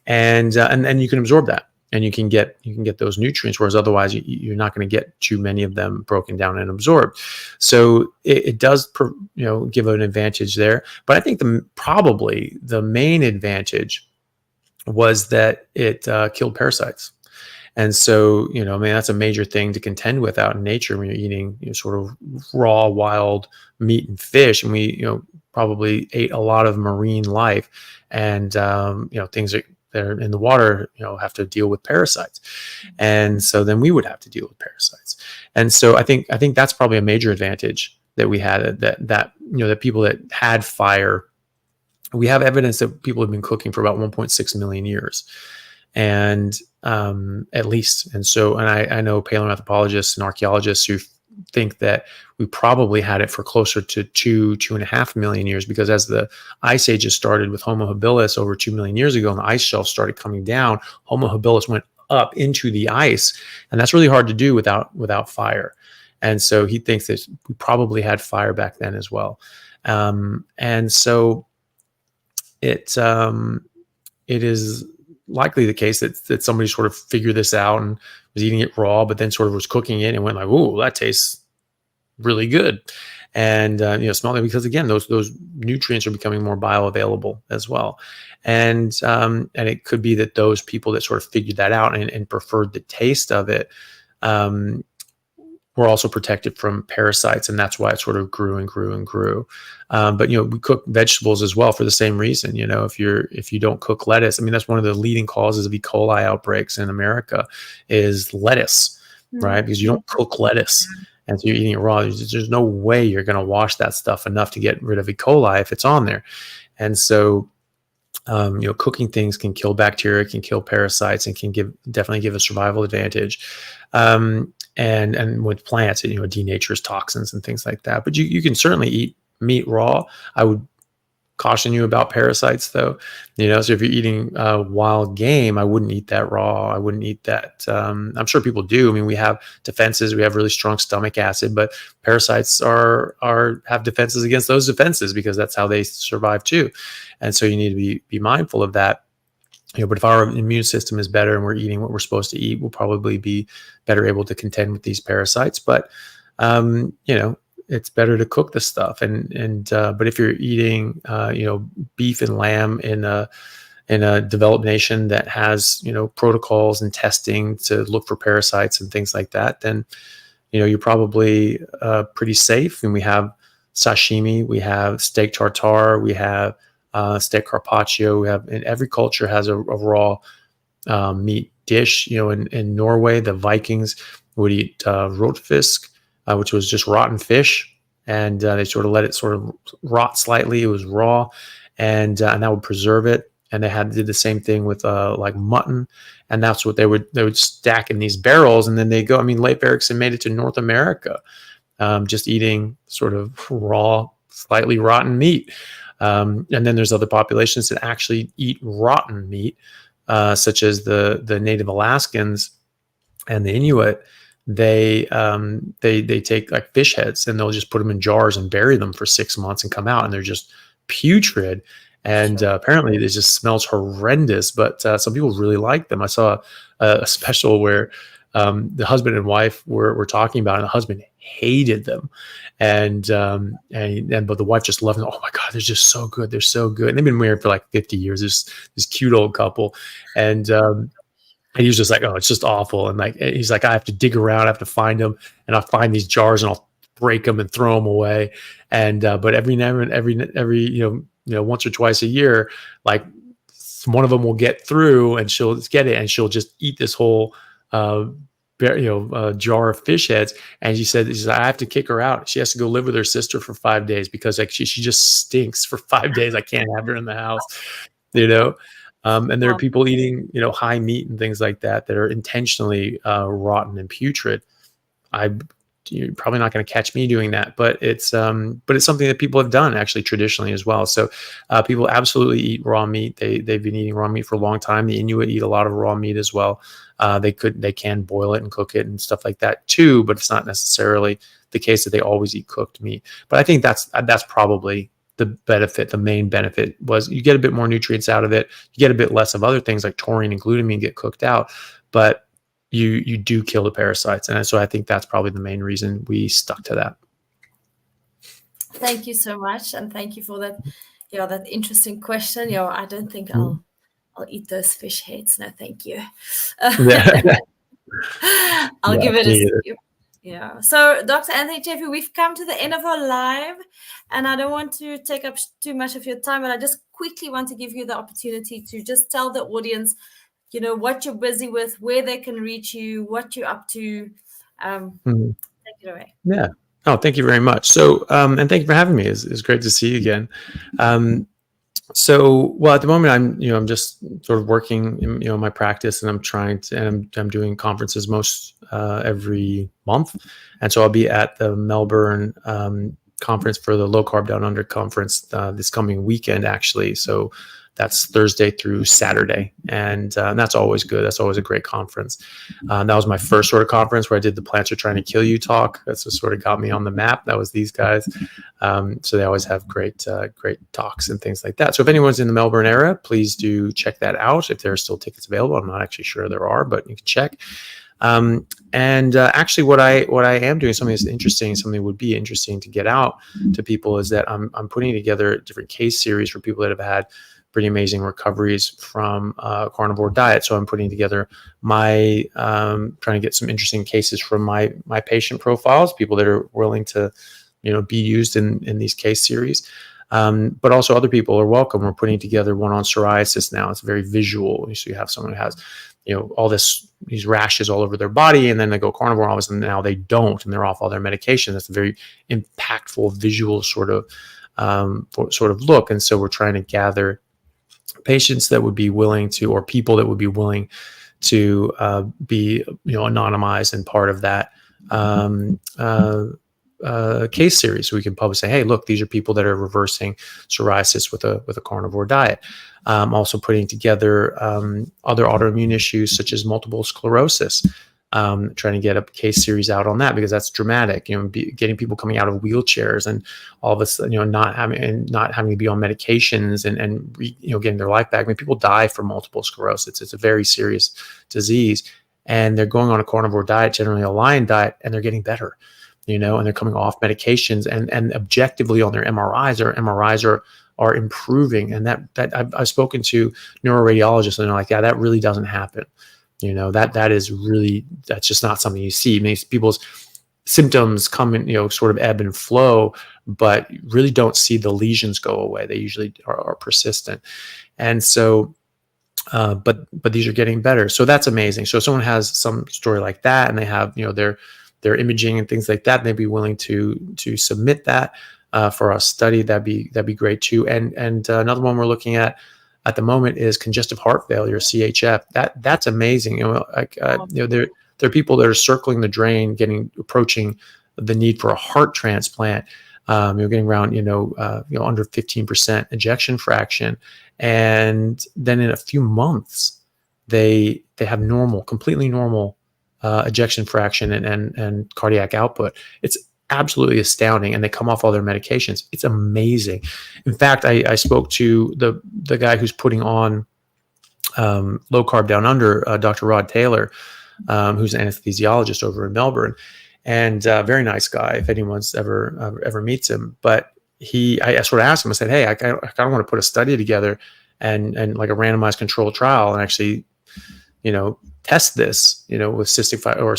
And then you can absorb that. And you can get those nutrients, whereas otherwise you're not going to get too many of them broken down and absorbed. So it does, give an advantage there. But I think probably the main advantage was that it killed parasites. And so, that's a major thing to contend with out in nature when you're eating sort of raw, wild meat and fish. And we, probably ate a lot of marine life, and things that are in the water, have to deal with parasites. And so then we would have to deal with parasites. And so I think that's probably a major advantage that we had, that people that had fire, we have evidence that people have been cooking for about 1.6 million years. And at least. And so, and I know paleoanthropologists and archaeologists who think that we probably had it for closer to 2.5 million years, because as the ice ages started with Homo habilis over 2 million years ago, and the ice shelf started coming down, Homo habilis went up into the ice, and that's really hard to do without fire. And so he thinks that we probably had fire back then as well. And so it is likely the case that somebody sort of figured this out and was eating it raw, but then sort of was cooking it and went like, "Ooh, that tastes really good," and smelled it, because again, those nutrients are becoming more bioavailable as well, and it could be that those people that sort of figured that out and preferred the taste of it were also protected from parasites, and that's why it sort of grew and grew and grew. But we cook vegetables as well for the same reason. If you don't cook lettuce, I mean, that's one of the leading causes of E. coli outbreaks in America is lettuce, right? Because you don't cook lettuce, and so you're eating it raw. There's no way you're going to wash that stuff enough to get rid of E. coli if it's on there. And so, cooking things can kill bacteria, can kill parasites, and can definitely give a survival advantage. And with plants, it denatures toxins and things like that. But you can certainly eat meat raw. I would caution you about parasites, though. So if you're eating wild game, I wouldn't eat that raw. I wouldn't eat that. I'm sure people do. I mean, we have defenses. We have really strong stomach acid, but parasites have defenses against those defenses, because that's how they survive too. And so you need to be mindful of that. But if our immune system is better and we're eating what we're supposed to eat, we'll probably be better able to contend with these parasites. But it's better to cook the stuff. But if you're eating beef and lamb in a developed nation that has protocols and testing to look for parasites and things like that, then you're probably pretty safe. And we have sashimi, we have steak tartare, we have steak carpaccio. And every culture has a raw meat dish. In Norway, the Vikings would eat rotfisk, which was just rotten fish, and they sort of let it sort of rot slightly. It was raw, and that would preserve it. And they did the same thing with like mutton, and that's what they would stack in these barrels, and then they go. I mean, Leif Erikson made it to North America, just eating sort of raw slightly rotten meat. And then there's other populations that actually eat rotten meat, such as the Native Alaskans and the Inuit. They take like fish heads and they'll just put them in jars and bury them for 6 months and come out and they're just putrid. And Sure. apparently it just smells horrendous, but some people really like them. I saw a special where the husband and wife were talking about it, and the husband hated them. But the wife just loved them. Oh my God, they're just so good. They're so good. And they've been married for like 50 years. This cute old couple. And he was just like, oh, it's just awful. And like, he's like, I have to dig around, I have to find them, and I'll find these jars and I'll break them and throw them away. But every once or twice a year, like one of them will get through and she'll get it and she'll just eat this whole, jar of fish heads. And she said, I have to kick her out. She has to go live with her sister for 5 days because like she just stinks for 5 days. I can't have her in the house, you know? And there are people eating, high meat and things like that are intentionally rotten and putrid. You're probably not going to catch me doing that, but it's something that people have done actually traditionally as well. So people absolutely eat raw meat. They've been eating raw meat for a long time. The Inuit eat a lot of raw meat as well. They can boil it and cook it and stuff like that too, but it's not necessarily the case that they always eat cooked meat. But I think that's probably the main benefit was you get a bit more nutrients out of it. You get a bit less of other things like taurine and glutamine get cooked out, but you do kill the parasites. And so I think that's probably the main reason we stuck to that. Thank you so much. And thank you for that, that interesting question. I don't think I'll eat those fish heads. No, thank you. I'll give it a skip. Yeah. So, Dr. Anthony Chaffee, we've come to the end of our live, and I don't want to take up too much of your time, but I just quickly want to give you the opportunity to just tell the audience, what you're busy with, where they can reach you, what you're up to. Take it away. Yeah. Oh, thank you very much. So, and thank you for having me. It's great to see you again. Well, at the moment, I'm just sort of working in, my practice, and I'm doing conferences most every month. And so I'll be at the Melbourne conference for the Low-Carb Down Under conference this coming weekend, actually. So that's Thursday through Saturday. And that's always good. That's always a great conference. That was my first sort of conference where I did the Plants Are Trying to Kill You talk. That's what sort of got me on the map. That was these guys. So they always have great talks and things like that. So if anyone's in the Melbourne area, please do check that out. If there are still tickets available, I'm not actually sure there are, but you can check. Actually what I am doing, something that's interesting, something that would be interesting to get out to people, is that I'm putting together different case series for people that have had pretty amazing recoveries from carnivore diet. So I'm putting together trying to get some interesting cases from my patient profiles, people that are willing to, be used in these case series. But also other people are welcome. We're putting together one on psoriasis now. It's very visual. So you have someone who has, all these rashes all over their body, and then they go carnivore, all of a sudden now they don't, and they're off all their medication. That's a very impactful visual sort of look. And so we're trying to gather patients that would be willing to, or people that would be willing to be, anonymized and part of that case series. So we can publish, say, hey, look, these are people that are reversing psoriasis with a carnivore diet. Also putting together other autoimmune issues such as multiple sclerosis. Trying to get a case series out on that, because that's dramatic. Getting people coming out of wheelchairs and all of a sudden, not having to be on medications and getting their life back. I mean, people die from multiple sclerosis. It's a very serious disease, and they're going on a carnivore diet, generally a lion diet, and they're getting better. And they're coming off medications, and objectively on their MRIs are improving. And that I've spoken to neuroradiologists, and they're like, yeah, that really doesn't happen. That's just not something you see. I mean, people's symptoms come in, sort of ebb and flow, but you really don't see the lesions go away. They usually are persistent. And so, but these are getting better. So that's amazing. So if someone has some story like that, and they have, their imaging and things like that, and they'd be willing to submit that for a study, that'd be great too. And another one we're looking at the moment is congestive heart failure, CHF. That's amazing. There are people that are circling the drain, approaching the need for a heart transplant. You're getting around, under 15% ejection fraction. And then in a few months, they have completely normal ejection fraction and cardiac output. It's absolutely astounding. And they come off all their medications. It's amazing. In fact, I spoke to the guy who's putting on Low Carb Down Under, Dr. Rod Taylor, who's an anesthesiologist over in Melbourne, and very nice guy if anyone's ever meets him. But I sort of asked him, I said, hey, I kind of want to put a study together and like a randomized controlled trial and actually, test this, with cystic or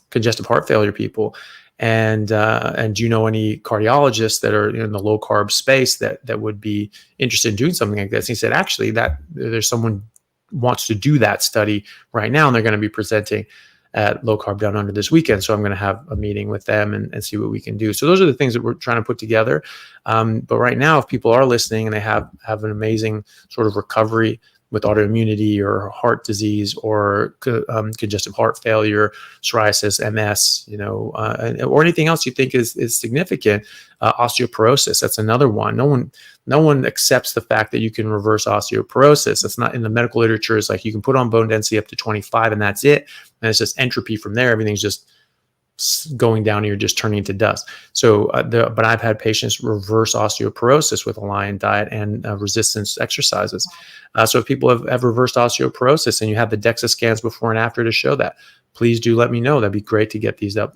congestive heart failure people. And do you know any cardiologists that are in the low carb space that would be interested in doing something like this? And he said, actually, that there's someone wants to do that study right now, and they're going to be presenting at Low Carb Down Under this weekend. So I'm going to have a meeting with them and see what we can do. So those are the things that we're trying to put together. But right now, if people are listening and they have an amazing sort of recovery with autoimmunity or heart disease or congestive heart failure, psoriasis, MS, or anything else you think is significant, osteoporosis, that's another one. No one accepts the fact that you can reverse osteoporosis. It's not in the medical literature. It's like you can put on bone density up to 25 and that's it. And it's just entropy from there. Everything's just going down and you're just turning into dust. So, but I've had patients reverse osteoporosis with a Lion diet and resistance exercises. So if people have reversed osteoporosis and you have the DEXA scans before and after to show that, please do let me know. That'd be great to get these up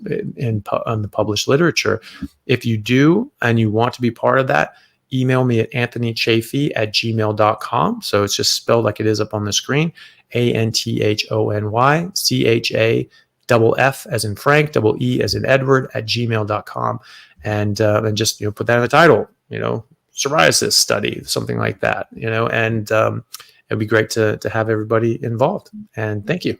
on the published literature. If you do and you want to be part of that, email me at anthonychaffee@gmail.com. So it's just spelled like it is up on the screen, ANTHONYCHAFF as in Frank, EE as in Edward @gmail.com. And just, put that in the title, psoriasis study, something like that, and it'd be great to have everybody involved. And thank you.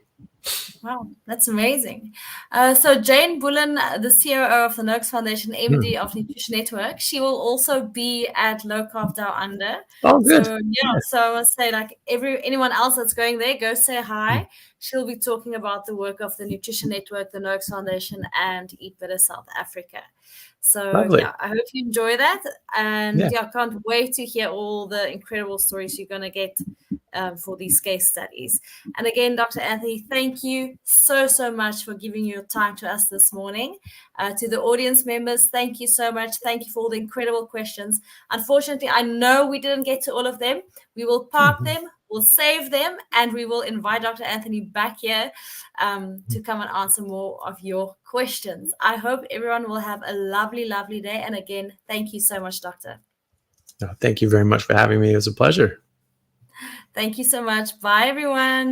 Wow, that's amazing. So Jane Bullen, the COO of the Noakes Foundation, MD of Nutrition Network, she will also be at Low Carb Down Under. Oh, good. So so I must say, like anyone else that's going there, go say hi. She'll be talking about the work of the Nutrition Network, the Noakes Foundation, and Eat Better South Africa. So Lovely. I hope you enjoy that. And I can't wait to hear all the incredible stories you're going to get for these case studies. And again, Dr. Anthony, thank you so much for giving your time to us this morning. To the audience members, thank you so much. Thank you for all the incredible questions. Unfortunately, I know we didn't get to all of them. We will park them, we'll save them, and we will invite Dr. Anthony back here to come and answer more of your questions. I hope everyone will have a lovely, lovely day. And again, thank you so much, Doctor. Thank you very much for having me. It was a pleasure. Thank you so much. Bye, everyone.